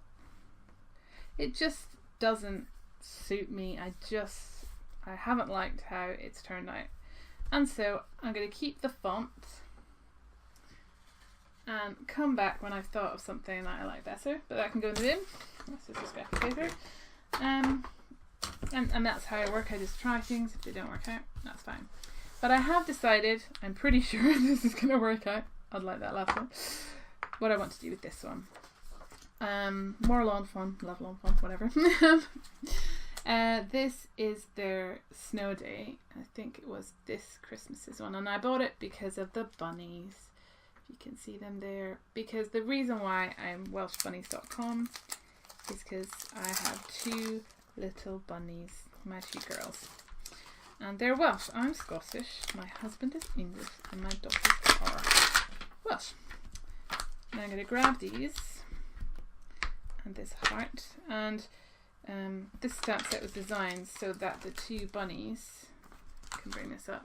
It just doesn't suit me. I haven't liked how it's turned out. And so I'm going to keep the font and come back when I've thought of something that I like better. But that can go in the bin. That's just a scrap of paper. And that's how I work. I just try things. If they don't work out, that's fine. But I have decided, I'm pretty sure this is going to work out, unlike that last one, what I want to do with this one. More lawn fun, love lawn fun, whatever. This is their snow day. I think it was this Christmas's one, and I bought it because of the bunnies. If you can see them there. Because the reason why I'm WelshBunnies.com is because I have two little bunnies, my two girls. And they're Welsh. I'm Scottish, my husband is English, and my daughters are Welsh. Now I'm going to grab these and this heart, and this stamp set was designed so that the two bunnies, I can bring this up,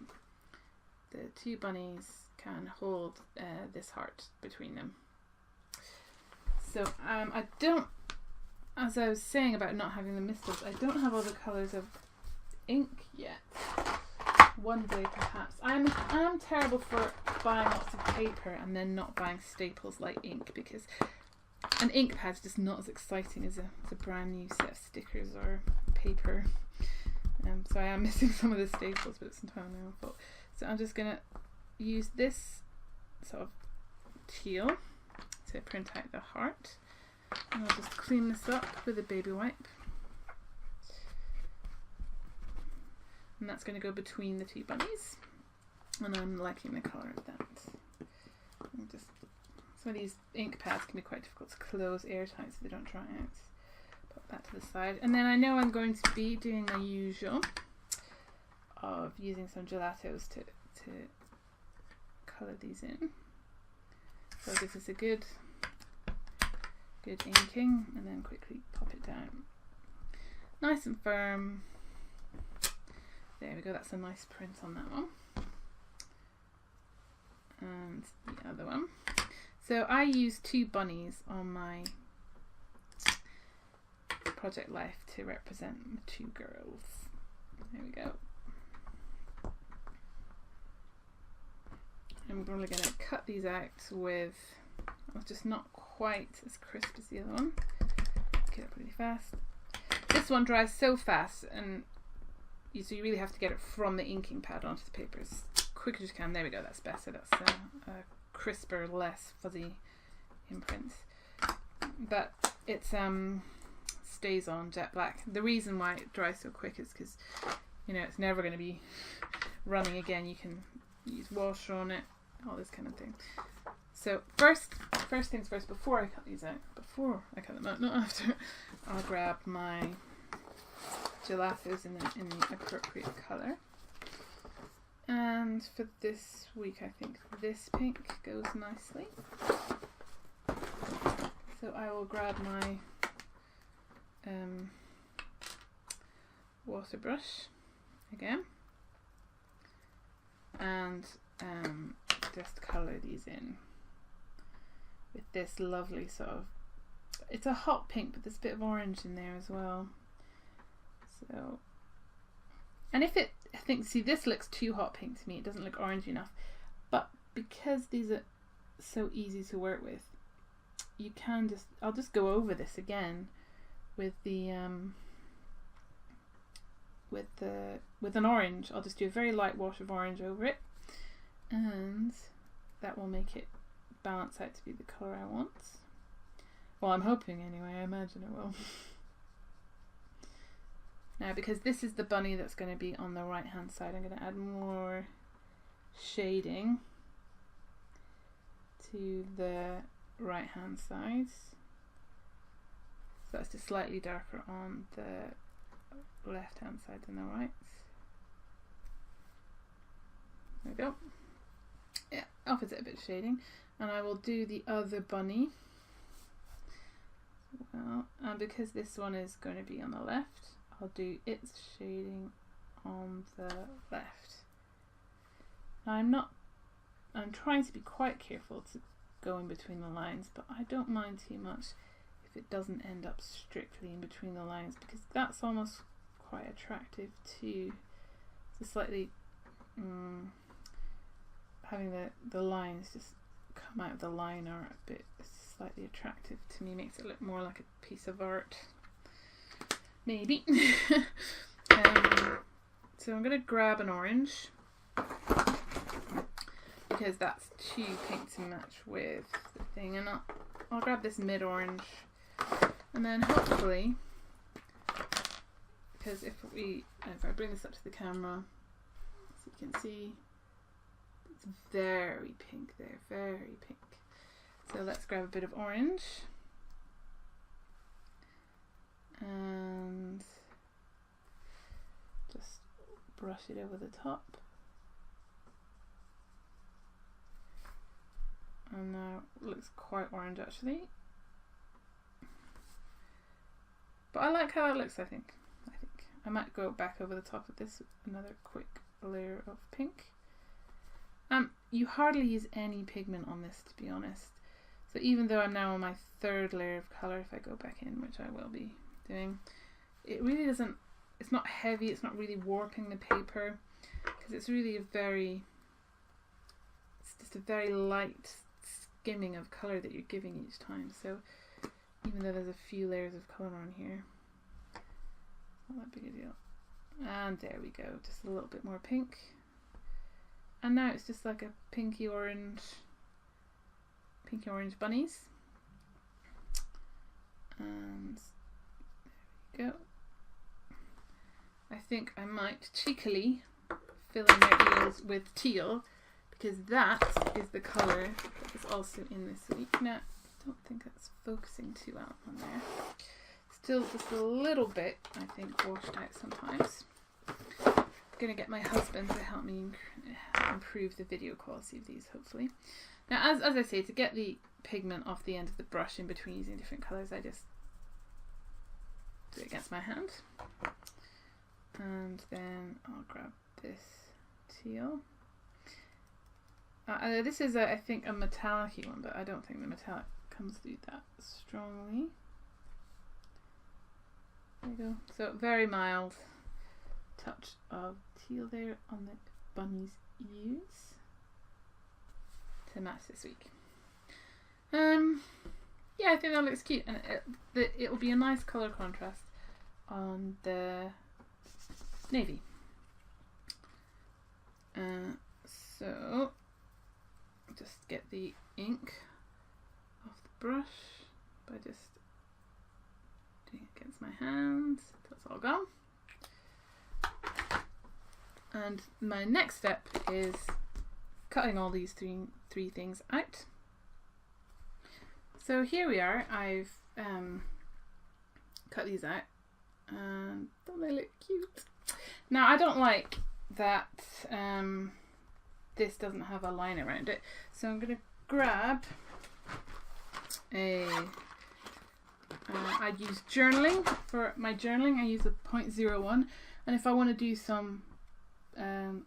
the two bunnies can hold this heart between them. So I don't, as I was saying about not having the misters, I don't have all the colours of ink yet. One day perhaps. I'm terrible for buying lots of paper and then not buying staples like ink, because an ink pad's just not as exciting as a brand new set of stickers or paper. So I am missing some of the staples, but it's entirely my own fault. So I'm just going to use this sort of teal to print out the heart. And I'll just clean this up with a baby wipe. And that's going to go between the two bunnies. And I'm liking the colour of that. Some of these ink pads can be quite difficult to close airtight so they don't dry out. Put that to the side. And then I know I'm going to be doing my usual of using some gelatos to colour these in. So this is a good inking, and then quickly pop it down. Nice and firm. There we go, that's a nice print on that one. And the other one. So I used 2 bunnies on my project life to represent the 2 girls. There we go. I'm probably going to cut these out with, just not quite as crisp as the other one. Get it really fast. This one dries so fast, and so you really have to get it from the inking pad onto the paper as quick as you can. There we go, that's better. That's a crisper, less fuzzy imprint. But it stays on jet black. The reason why it dries so quick is because, you know, it's never going to be running again. You can use washer on it, all this kind of thing. So first things first, before I cut these out, not after, I'll grab my gelatos in the appropriate colour. And for this week, I think this pink goes nicely. So I will grab my water brush again and just colour these in with this lovely sort of, it's a hot pink, but there's a bit of orange in there as well. So, and if it, I think, see, this looks too hot pink to me, it doesn't look orange enough, but because these are so easy to work with, you can just, I'll just go over this again with the with an orange. I'll just do a very light wash of orange over it, and that will make it balance out to be the colour I want. Well, I'm hoping anyway, I imagine it will. Now, because this is the bunny that's going to be on the right hand side, I'm going to add more shading to the right hand side. So that's just slightly darker on the left hand side than the right. There we go. Yeah, offers it a bit of shading. And I will do the other bunny. Well, and because this one is going to be on the left, I'll do its shading on the left. Now I'm trying to be quite careful to go in between the lines, but I don't mind too much if it doesn't end up strictly in between the lines, because that's almost quite attractive too. It's slightly having the lines just come out of the liner a bit slightly attractive to me, makes it look more like a piece of art. Maybe. So I'm going to grab an orange because that's too pink to match with the thing, and I'll grab this mid-orange, and then hopefully, because if I bring this up to the camera so you can see, it's very pink there, very pink. So let's grab a bit of orange and just brush it over the top. And now it looks quite orange actually. But I like how it looks, I think. I might go back over the top of this with another quick layer of pink. You hardly use any pigment on this, to be honest. So even though I'm now on my third layer of colour, if I go back in, which I will be doing, it really doesn't, it's not heavy, it's not really warping the paper, because it's really it's just a very light skimming of colour that you're giving each time. So even though there's a few layers of colour on here, it's not that big a deal. And there we go, just a little bit more pink. And now it's just like a pinky orange bunnies. And there we go. I think I might cheekily fill in their ears with teal, because that is the colour that is also in this week. Now, I don't think that's focusing too well on there. Still just a little bit, I think, washed out sometimes. I'm going to get my husband to help me improve the video quality of these, hopefully. Now, as I say, to get the pigment off the end of the brush in between using different colours, I just do it against my hand. And then I'll grab this teal. This is, I think, a metallic-y one, but I don't think the metallic comes through that strongly. There you go. So very mild touch of teal there on the bunny's ears to match this week. Yeah, I think that looks cute, and it'll be a nice colour contrast on the navy. So just get the ink off the brush by just doing it against my hands. That's all gone. And my next step is cutting all these three things out. So here we are. I've cut these out, and don't they look cute? Now, I don't like that this doesn't have a line around it, so I'm going to grab a I use journaling. For my journaling, I use a 0.01, and if I want to do some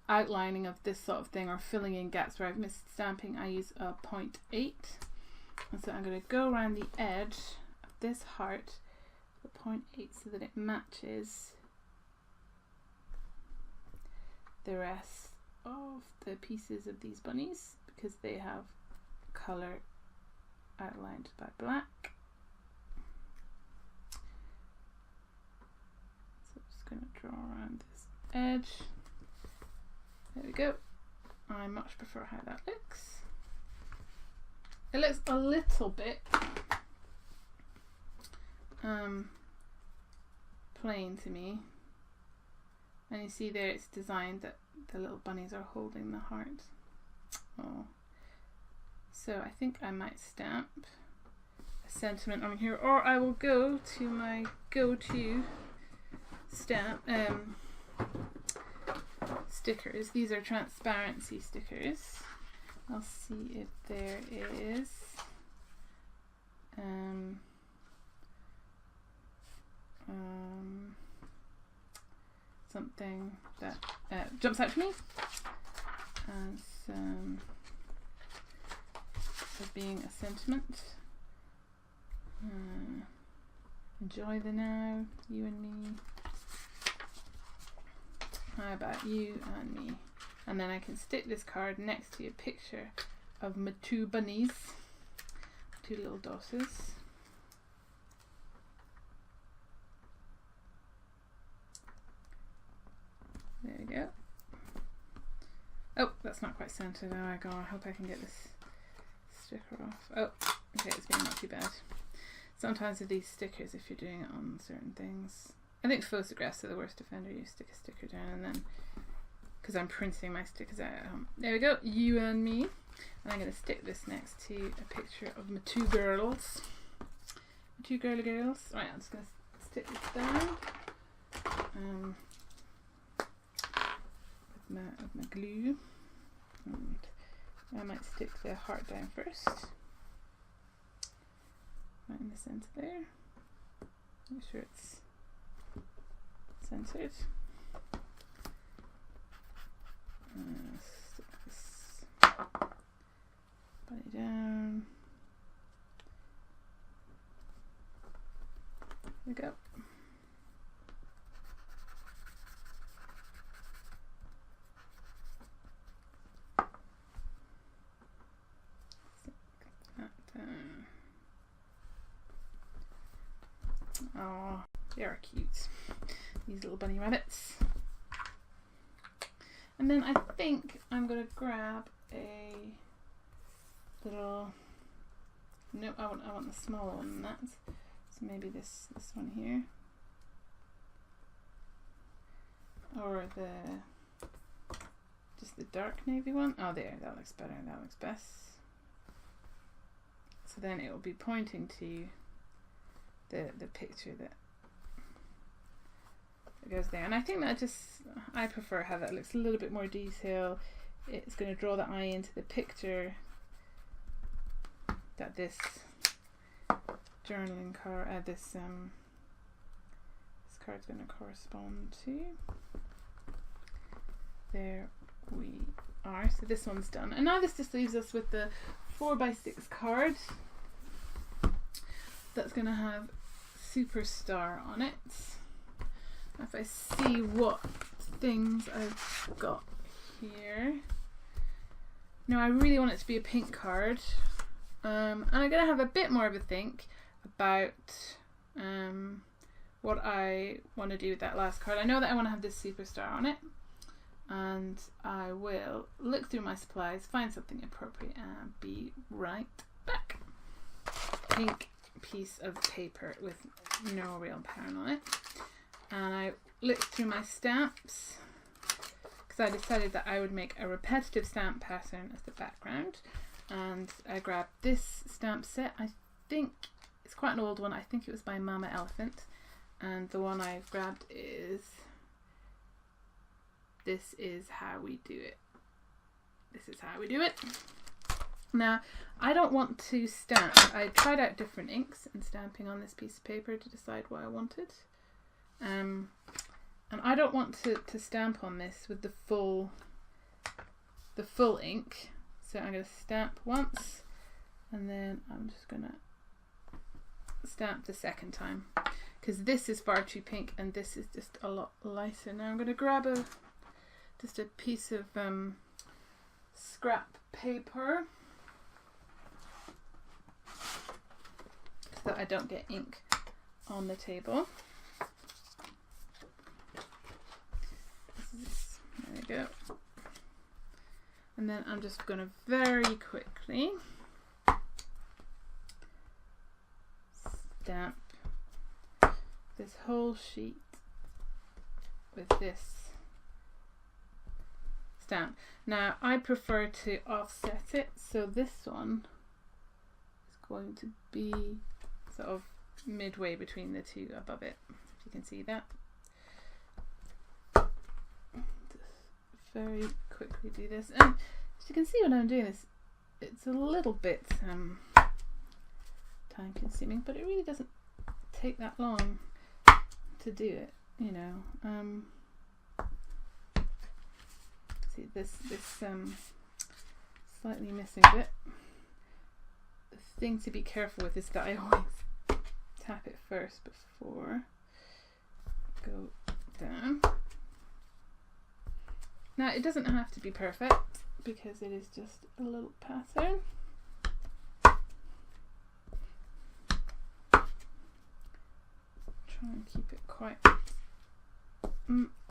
outlining of this sort of thing or filling in gaps where I've missed stamping, I use a 0.8. And so I'm going to go around the edge of this heart with a 0.8 so that it matches the rest of the pieces of these bunnies, because they have colour outlined by black. So I'm just going to draw around this edge. There we go. I much prefer how that looks. It looks a little bit plain to me. And you see there it's designed that the little bunnies are holding the heart. Oh. So I think I might stamp a sentiment on here, or I will go to my go-to stamp stickers. These are transparency stickers. I'll see if there is something that jumps out to me as being a sentiment. Enjoy the now, you and me. How about you and me? And then I can stick this card next to a picture of my two bunnies, two little daughters. There we go. Oh, that's not quite centered. Oh my god, I hope I can get this sticker off. Oh, okay, it's being not too bad. Sometimes with these stickers, if you're doing it on certain things, I think photographs are the worst offender. You stick a sticker down and then, because I'm printing my stickers out at home. There we go, you and me. And I'm going to stick this next to a picture of my two girls. My two girly girls. Right, I'm just going to stick this down. With my glue. And I might stick the heart down first. Right in the centre there. Make sure it's centered. Stick this bunny down. There we go. Stick that down. Oh, they are cute, these little bunny rabbits. And then I think I'm going to grab a little, no, I want the smaller one than that. So maybe this one here. or just the dark navy one. Oh, there, that looks better, that looks best. So then it will be pointing to the picture that goes there. And I think that I prefer how that looks a little bit more detail. It's going to draw the eye into the picture that this journaling card, this card's going to correspond to. There we are. So this one's done. And now this just leaves us with the 4x6 card that's going to have Superstar on it. If I see what things I've got here. Now I really want it to be a pink card. And I'm going to have a bit more of a think about what I want to do with that last card. I know that I want to have this Superstar on it. And I will look through my supplies, find something appropriate, and be right back. Pink piece of paper with no real pattern on it. And I looked through my stamps because I decided that I would make a repetitive stamp pattern as the background. And I grabbed this stamp set. I think it's quite an old one. I think it was by Mama Elephant. And the one I've grabbed is This Is How We Do It. This is how we do it. Now, I don't want to stamp. I tried out different inks and stamping on this piece of paper to decide what I wanted. And I don't want to stamp on this with the full ink. So I'm going to stamp once and then I'm just going to stamp the second time because this is far too pink and this is just a lot lighter. Now I'm going to grab just a piece of scrap paper so that I don't get ink on the table. There we go. And then I'm just going to very quickly stamp this whole sheet with this stamp. Now I prefer to offset it, so this one is going to be sort of midway between the two above it, if you can see that. Just very quickly do this, and as you can see when I'm doing this, it's a little bit time consuming, but it really doesn't take that long to do it, you know. See this slightly missing bit. The thing to be careful with is that I always tap it first before I go down. Now it doesn't have to be perfect because it is just a little pattern. Try and keep it quite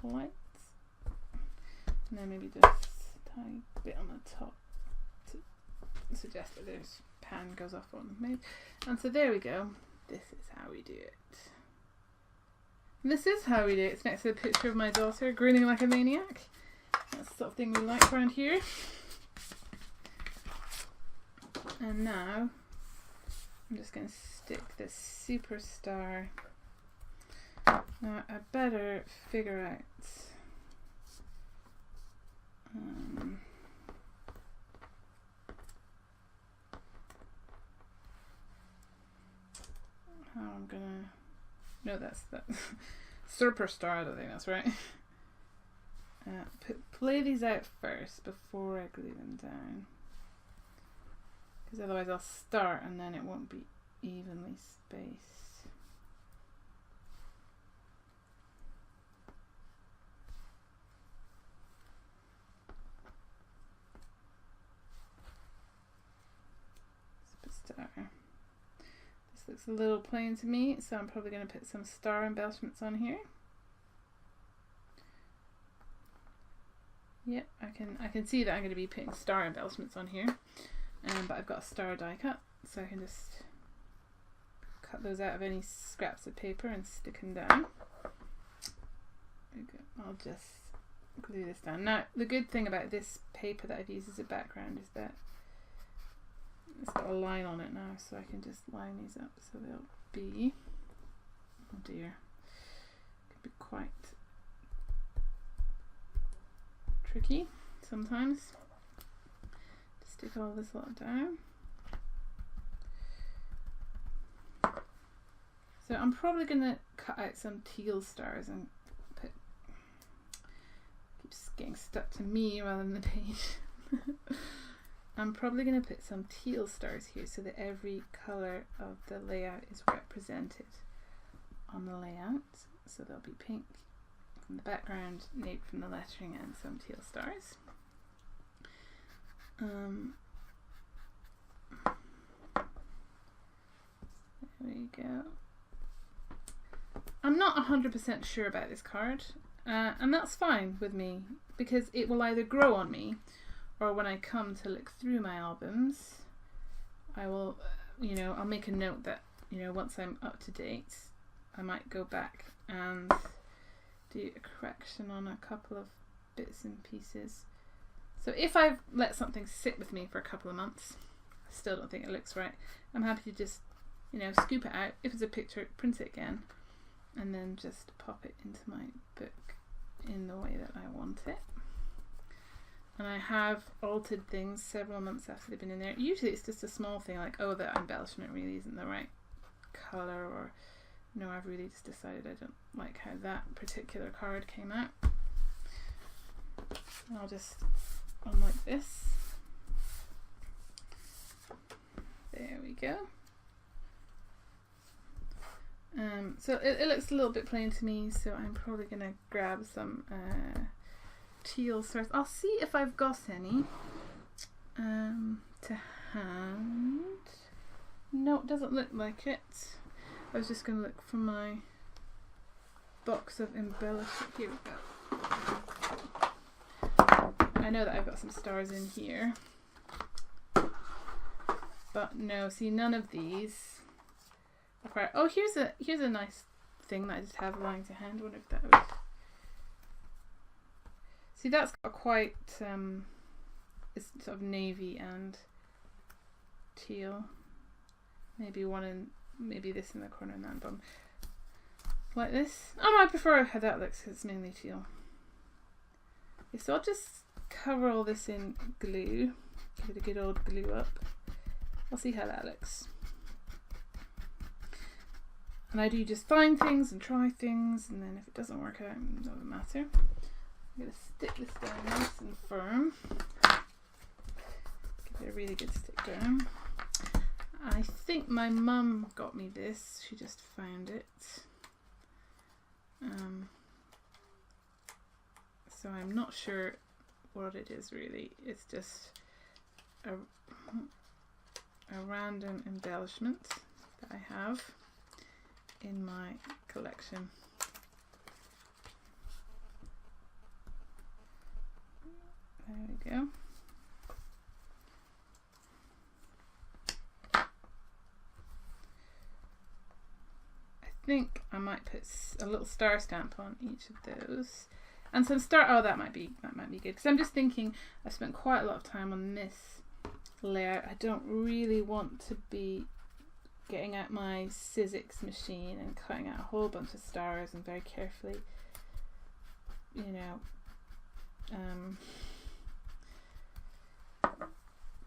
light. And then maybe just a tiny bit on the top to suggest that there's pan goes off on me. And so there we go. This is how we do it. And this is how we do it. It's next to the picture of my daughter grinning like a maniac. That's the sort of thing we like around here. And now I'm just going to stick this Superstar. Now I better figure out how I'm gonna. No, that's Superstar. I don't think that's right. Play these out first before I glue them down, because otherwise I'll start and then it won't be evenly spaced. This looks a little plain to me, so I'm probably going to put some star embellishments on here. Yep, I can see that I'm going to be putting star embellishments on here, but I've got a star die cut, so I can just cut those out of any scraps of paper and stick them down. There we go. I'll just glue this down. Now, the good thing about this paper that I've used as a background is that it's got a line on it now, so I can just line these up so they'll be, oh dear, it can be quite tricky sometimes to stick all this lot down. So I'm probably going to cut out some teal stars and put, keeps getting stuck to me rather than the page. I'm probably going to put some teal stars here so that every colour of the layout is represented on the layout. So there'll be pink from the background, navy from the lettering, and some teal stars. There we go. I'm not 100% sure about this card, and that's fine with me because it will either grow on me, or when I come to look through my albums, I will, I'll make a note that, once I'm up to date, I might go back and do a correction on a couple of bits and pieces. So if I've let something sit with me for a couple of months, I still don't think it looks right, I'm happy to just, scoop it out. If it's a picture, print it again, and then just pop it into my book in the way that I want it. And I have altered things several months after they've been in there. Usually it's just a small thing like, oh, that embellishment really isn't the right colour, or no, I've really just decided I don't like how that particular card came out. And I'll just unlike this. There we go. So it looks a little bit plain to me, so I'm probably going to grab some teal stars. I'll see if I've got any to hand. No, it doesn't look like it. I was just going to look for my box of embellishment. Here we go. I know that I've got some stars in here, but no, see, none of these. Oh, here's a nice thing that I just have lying to hand. I wonder if that would. See, that's got quite it's sort of navy and teal. Maybe this in the corner and that in the bottom. Like this. Oh no, I prefer how that looks because it's mainly teal. Okay, so I'll just cover all this in glue. Give it a good old glue up. I'll see how that looks. And I do just find things and try things, and then if it doesn't work out, it doesn't matter. I'm going to stick this down nice and firm. Give it a really good stick down. I think my mum got me this. She just found it. So I'm not sure what it is really. It's just a random embellishment that I have in my collection. There we go. I think I might put a little star stamp on each of those, and some star. Oh, that might be good, because I'm just thinking I've spent quite a lot of time on this layout. I don't really want to be getting out my Sizzix machine and cutting out a whole bunch of stars and very carefully,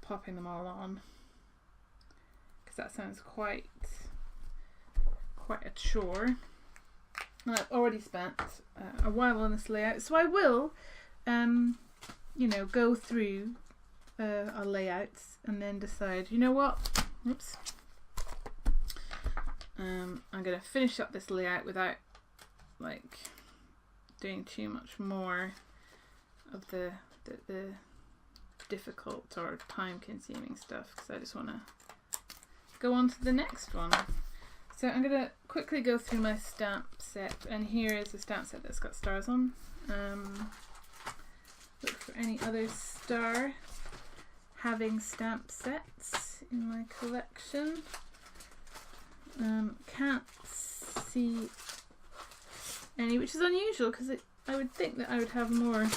popping them all on, because that sounds quite a chore. And I've already spent a while on this layout, so I will, go through a layout and then decide, you know what, oops. I'm going to finish up this layout without doing too much more of the difficult or time consuming stuff, because I just want to go on to the next one. So I'm going to quickly go through my stamp set, and here is a stamp set that's got stars on. Look for any other star having stamp sets in my collection. Can't see any, which is unusual because I would think that I would have more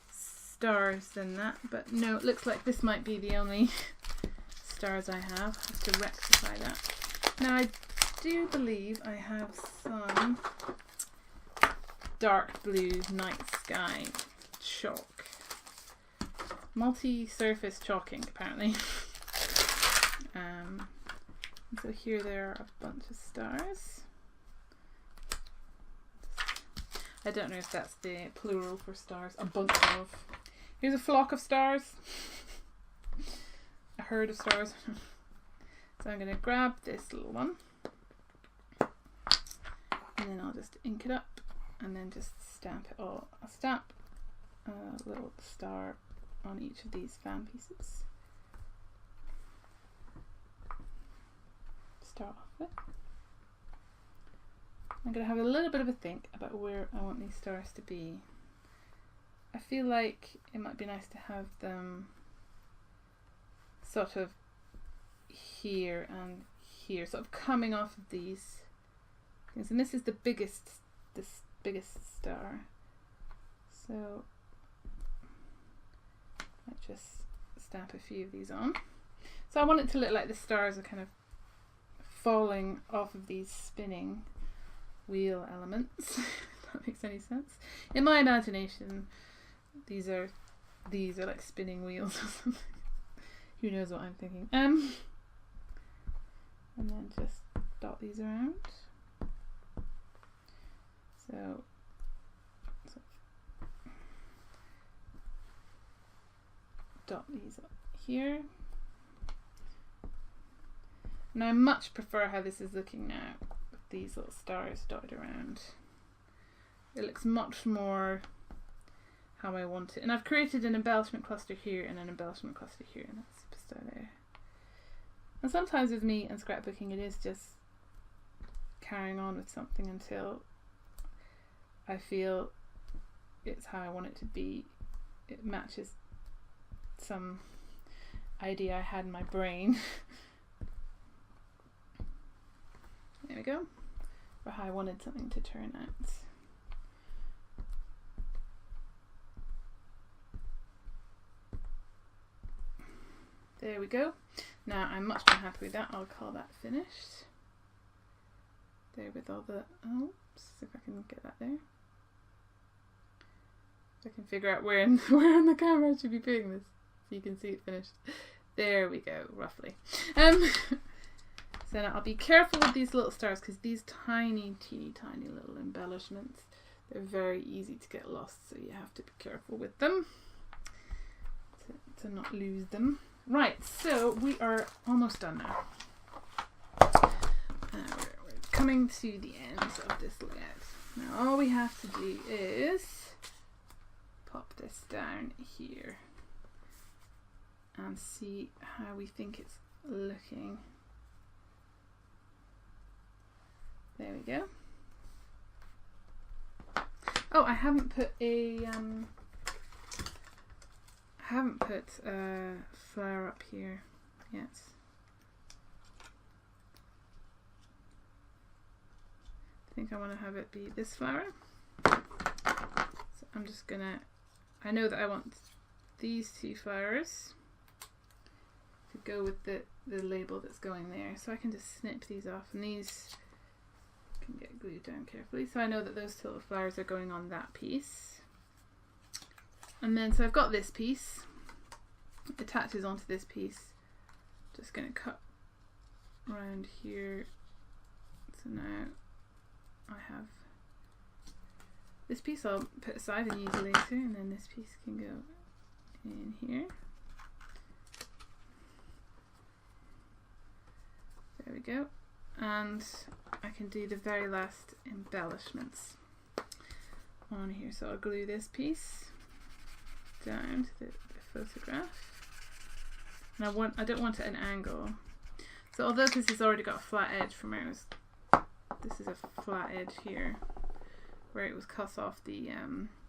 stars than that, but no, it looks like this might be the only stars I have. I have to rectify that. Now I do believe I have some dark blue night sky chalk. Multi-surface chalking, apparently. So here there are a bunch of stars. I don't know if that's the plural for stars. A bunch of. Here's a flock of stars. A herd of stars. So I'm going to grab this little one. And then I'll just ink it up. And then just stamp it all. I'll stamp a little star on each of these fan pieces. Start off with. I'm going to have a little bit of a think about where I want these stars to be. I feel like it might be nice to have them sort of here and here, sort of coming off of these things. And this is the biggest star. So I just stamp a few of these on. So I want it to look like the stars are kind of falling off of these spinning wheel elements. If that makes any sense. In my imagination, these are like spinning wheels or something. Who knows what I'm thinking. And then just dot these around. So dot these up here. And I much prefer how this is looking now, with these little stars dotted around. It looks much more how I want it. And I've created an embellishment cluster here and an embellishment cluster here, and that's superstar there. And sometimes with me and scrapbooking, it is just carrying on with something until I feel it's how I want it to be. It matches some idea I had in my brain. There we go. For how I wanted something to turn out. There we go. Now I'm much more happy with that. I'll call that finished. There with all the, oops, if I can get that there. If I can figure out where on the camera I should be putting this so you can see it finished. There we go, roughly. So now I'll be careful with these little stars, because these tiny little embellishments, they're very easy to get lost, so you have to be careful with them to not lose them. Right, so we are almost done now. We're coming to the end of this layout. Now all we have to do is pop this down here and see how we think it's looking. There we go. Oh, I haven't put a flower up here yet. I think I want to have it be this flower. So I'm just gonna, I know that I want these two flowers to go with the label that's going there. So I can just snip these off, and these can get glued down carefully. So I know that those two little flowers are going on that piece. And then, so I've got this piece, it attaches onto this piece. Just going to cut around here. So now I have this piece I'll put aside and use later, and then this piece can go in here. There we go. And I can do the very last embellishments on here. So I'll glue this piece down to the photograph. And I don't want it at an angle. So although this has already got a flat edge from where it was, this is a flat edge here, where it was cut off the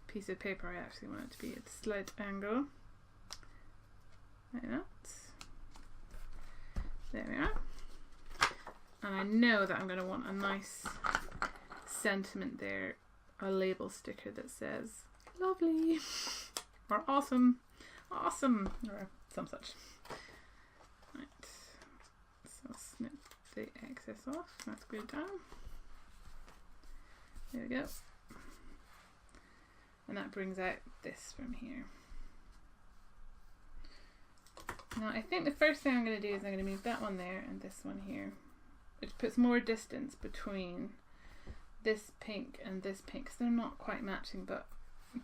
piece of paper, I actually want it to be at a slight angle. Like that. There we are. And I know that I'm going to want a nice sentiment there a label sticker that says lovely or awesome, awesome, or some such. Right, so snip the excess off, that's glued down. There we go. And that brings out this from here. Now I think the first thing I'm going to do is I'm going to move that one there and this one here, which puts more distance between this pink and this pink, because they're not quite matching, but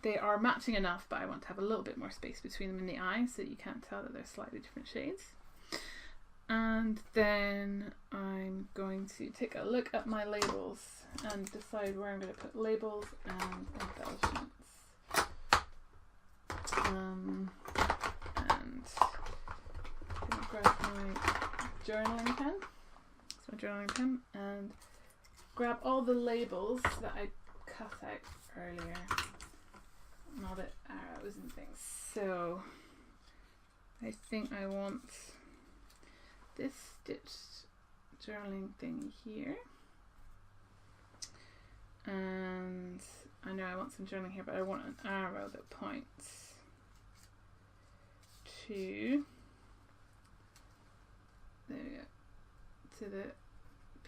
they are matching enough, but I want to have a little bit more space between them in the eye so that you can't tell that they're slightly different shades. And then I'm going to take a look at my labels and decide where I'm going to put labels and embellishments. And I'm going to grab my journaling pen, so my journaling pen, and grab all the labels that I cut out earlier, and all the arrows and things. So I think I want this stitched journaling thing here, and I know I want some journaling here, but I want an arrow that points to, there we go, to the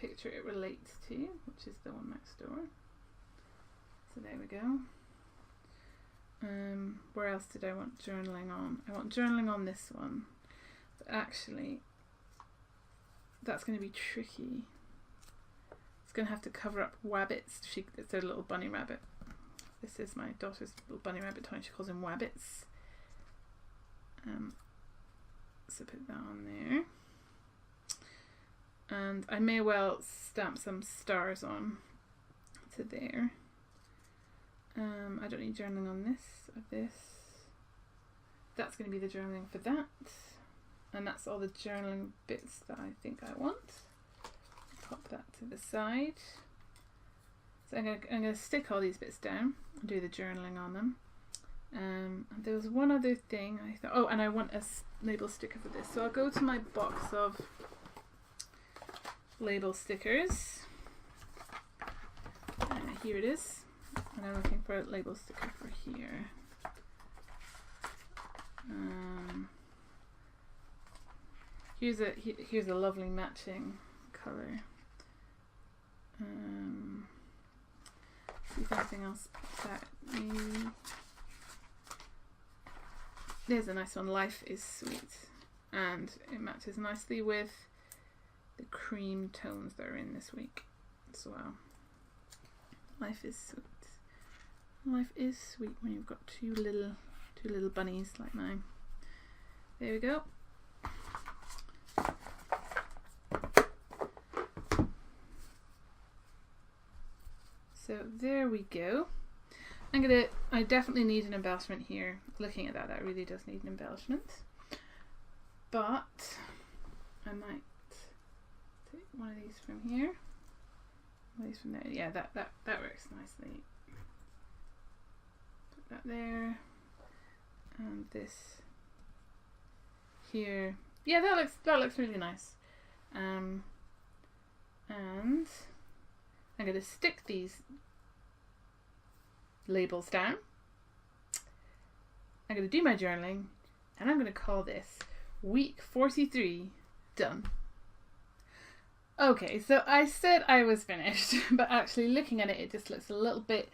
picture it relates to, which is the one next door. So there we go. Where else did I want journaling on? I want journaling on this one, but actually that's going to be tricky. It's going to have to cover up Wabbits. It's a little bunny rabbit. This is my daughter's little bunny rabbit toy. She calls him Wabbits. So put that on there. And I may well stamp some stars on to there. I don't need journaling on this or this. That's going to be the journaling for that. And that's all the journaling bits that I think I want. Pop that to the side. So I'm going to stick all these bits down and do the journaling on them. And there was one other thing I thought, oh, and I want a label sticker for this. So I'll go to my box of label stickers. Here it is. And I'm looking for a label sticker for here. Here's a lovely matching colour. See if anything else pops out. There's a nice one. Life is Sweet, and it matches nicely with the cream tones that are in this week as well. Life is sweet. Life is sweet when you've got two little bunnies like mine. There we go. So there we go. I definitely need an embellishment here. Looking at that really does need an embellishment. But I might take one of these from here. One of these from there. Yeah, that works nicely. Put that there. And this here. Yeah, that looks really nice. And I'm going to stick these labels down. I'm going to do my journaling, and I'm going to call this week 43 done. Okay, so I said I was finished, but actually looking at it, it just looks a little bit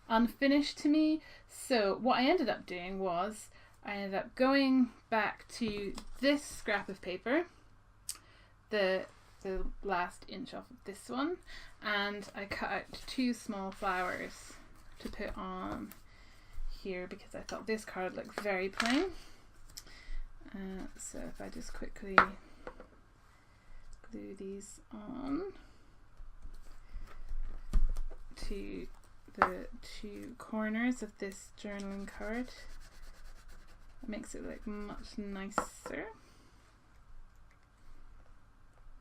unfinished to me. So what I ended up doing was I ended up going back to this scrap of paper, the last inch off of this one, and I cut out 2 small flowers to put on here because I thought this card looked very plain. So if I just quickly glue these on to the 2 corners of this journaling card, it makes it look much nicer.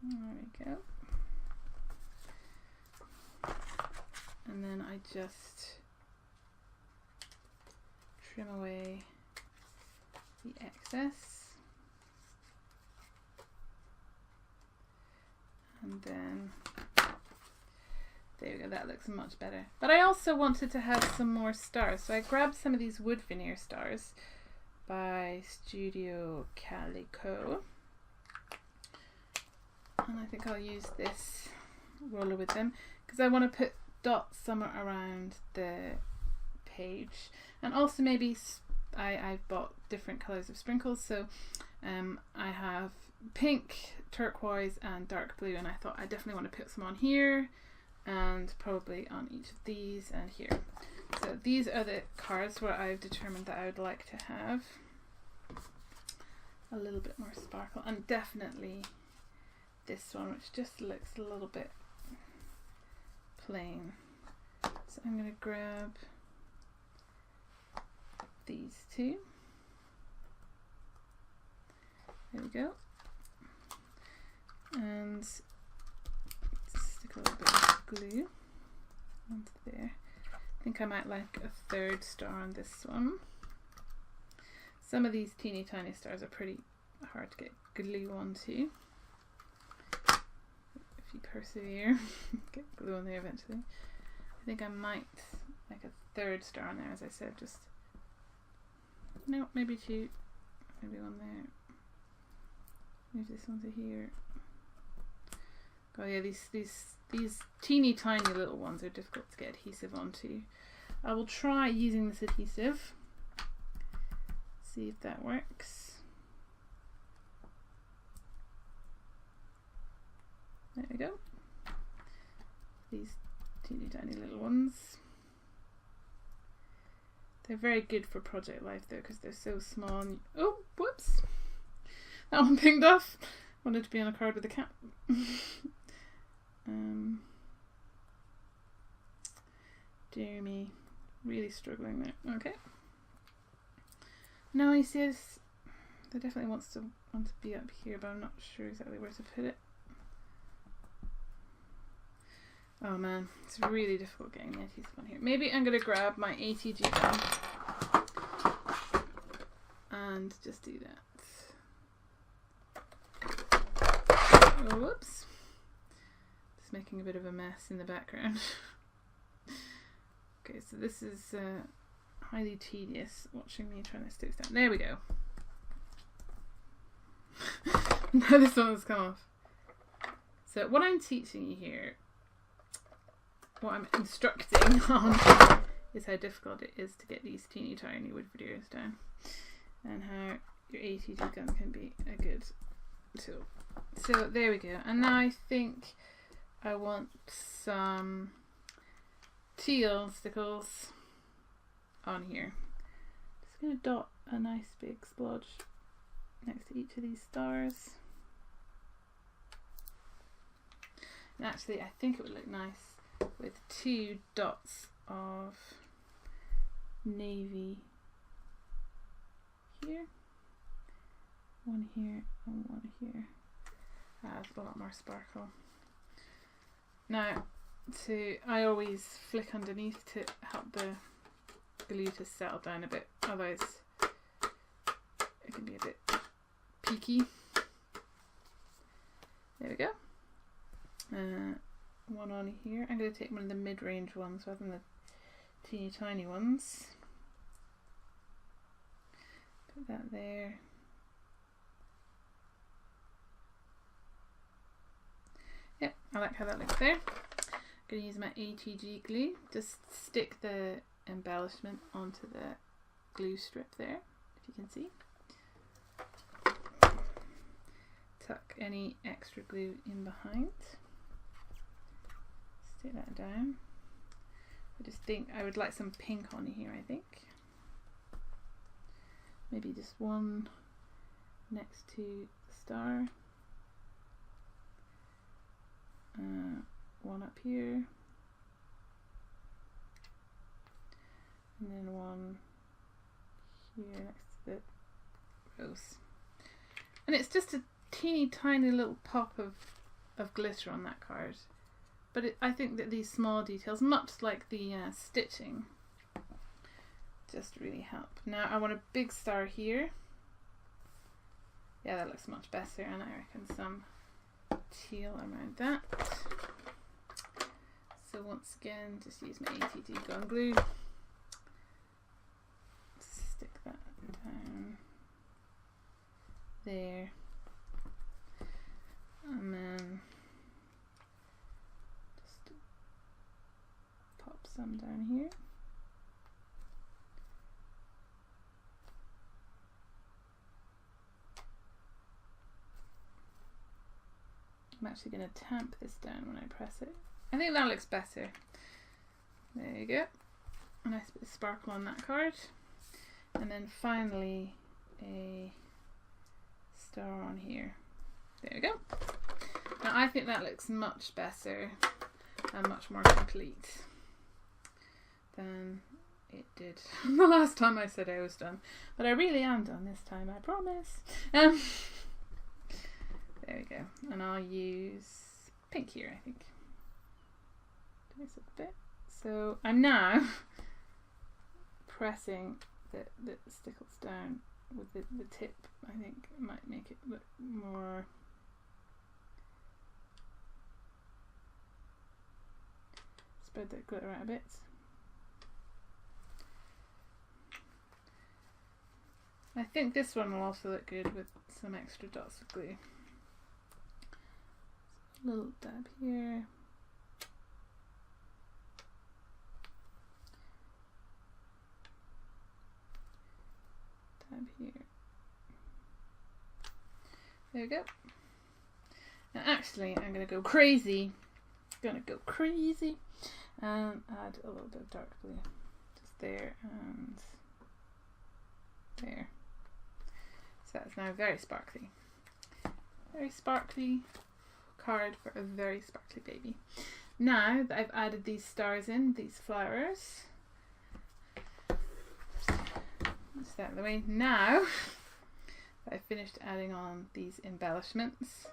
There we go. And then I just trim away the excess. And then There we go, that looks much better. But I also wanted to have some more stars, so I grabbed some of these wood veneer stars by Studio Calico. And I think I'll use this roller with them because I want to put dots somewhere around the page. And also maybe I've bought different colours of sprinkles, so I have pink, turquoise and dark blue, and I thought I definitely want to put some on here and probably on each of these and here. So these are the cards where I've determined that I would like to have a little bit more sparkle, and definitely this one, which just looks a little bit plain. So I'm going to grab these two. There we go. And stick a little bit of glue onto there. I think I might like a third star on this one. Some of these teeny tiny stars are pretty hard to get glue onto. If you persevere, get glue on there eventually. I think I might like a third star on there, as I said. Just no, maybe two, maybe one there. Move this one to here. Oh yeah, these teeny tiny little ones are difficult to get adhesive onto. I will try using this adhesive. See if that works. There we go. These teeny tiny little ones. They're very good for project life though, because they're so small. And oh, whoops! That one pinged off. Wanted to be on a card with a cat. Dear me, really struggling there. Okay. Now he says that definitely want to be up here, but I'm not sure exactly where to put it. Oh man, it's really difficult getting the adhesive on here. Maybe I'm going to grab my ATG gun and just do that. Oh, whoops. Just making a bit of a mess in the background. Okay, so this is highly tedious watching me trying to stick down. There we go. Now this one has come off. So what I'm teaching you here, what I'm instructing on, is how difficult it is to get these teeny tiny wood veneers down, and how your ATG gun can be a good tool. So there we go. And now I think I want some teal stickles on here. Just going to dot a nice big splodge next to each of these stars. And actually I think it would look nice with 2 dots of navy here, one here and one here. Adds a lot more sparkle. Now I always flick underneath to help the glue to settle down a bit, otherwise it can be a bit peaky. There we go. One on here. I'm going to take one of the mid-range ones rather than the teeny tiny ones. Put that there. Yep, I like how that looks there. I'm going to use my ATG glue. Just stick the embellishment onto the glue strip there, if you can see. Tuck any extra glue in behind. Stick that down. I just think I would like some pink on here, I think. Maybe just one next to the star. One up here. And then one here next to the rose. And it's just a teeny tiny little pop of glitter on that card. But I think that these small details, much like the stitching, just really help. Now I want a big star here. Yeah, that looks much better, and I reckon some teal around that. So once again, just use my ATD gun glue. Stick that down there. And then just pop some down here. I'm actually going to tamp this down when I press it. I think that looks better. There you go. A nice bit of sparkle on that card. And then finally a star on here. There we go. Now I think that looks much better and much more complete than it did the last time I said I was done. But I really am done this time, I promise. There we go. And I'll use pink here, I think. This a bit. So I'm now pressing the stickles down with the tip. I think it might make it look more spread that glitter out a bit. I think this one will also look good with some extra dots of glue. A little dab here. Dab here. There we go. And actually, I'm going to go crazy. And add a little bit of dark blue. Just there and there. So that's now very sparkly. Very sparkly card for a very sparkly baby. Now that I've added these stars in, these flowers, just out of the way. Now that I've finished adding on these embellishments,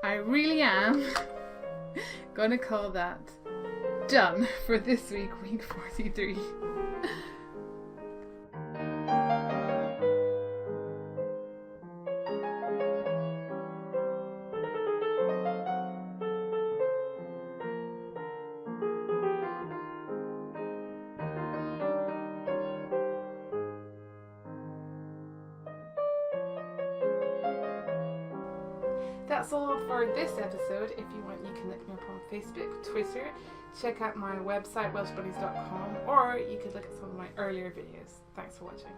I really am gonna call that done for this week, week 43. That's all for this episode. If you want, you can look me up on Facebook, Twitter, check out my website welshbunnies.com, or you could look at some of my earlier videos. Thanks for watching.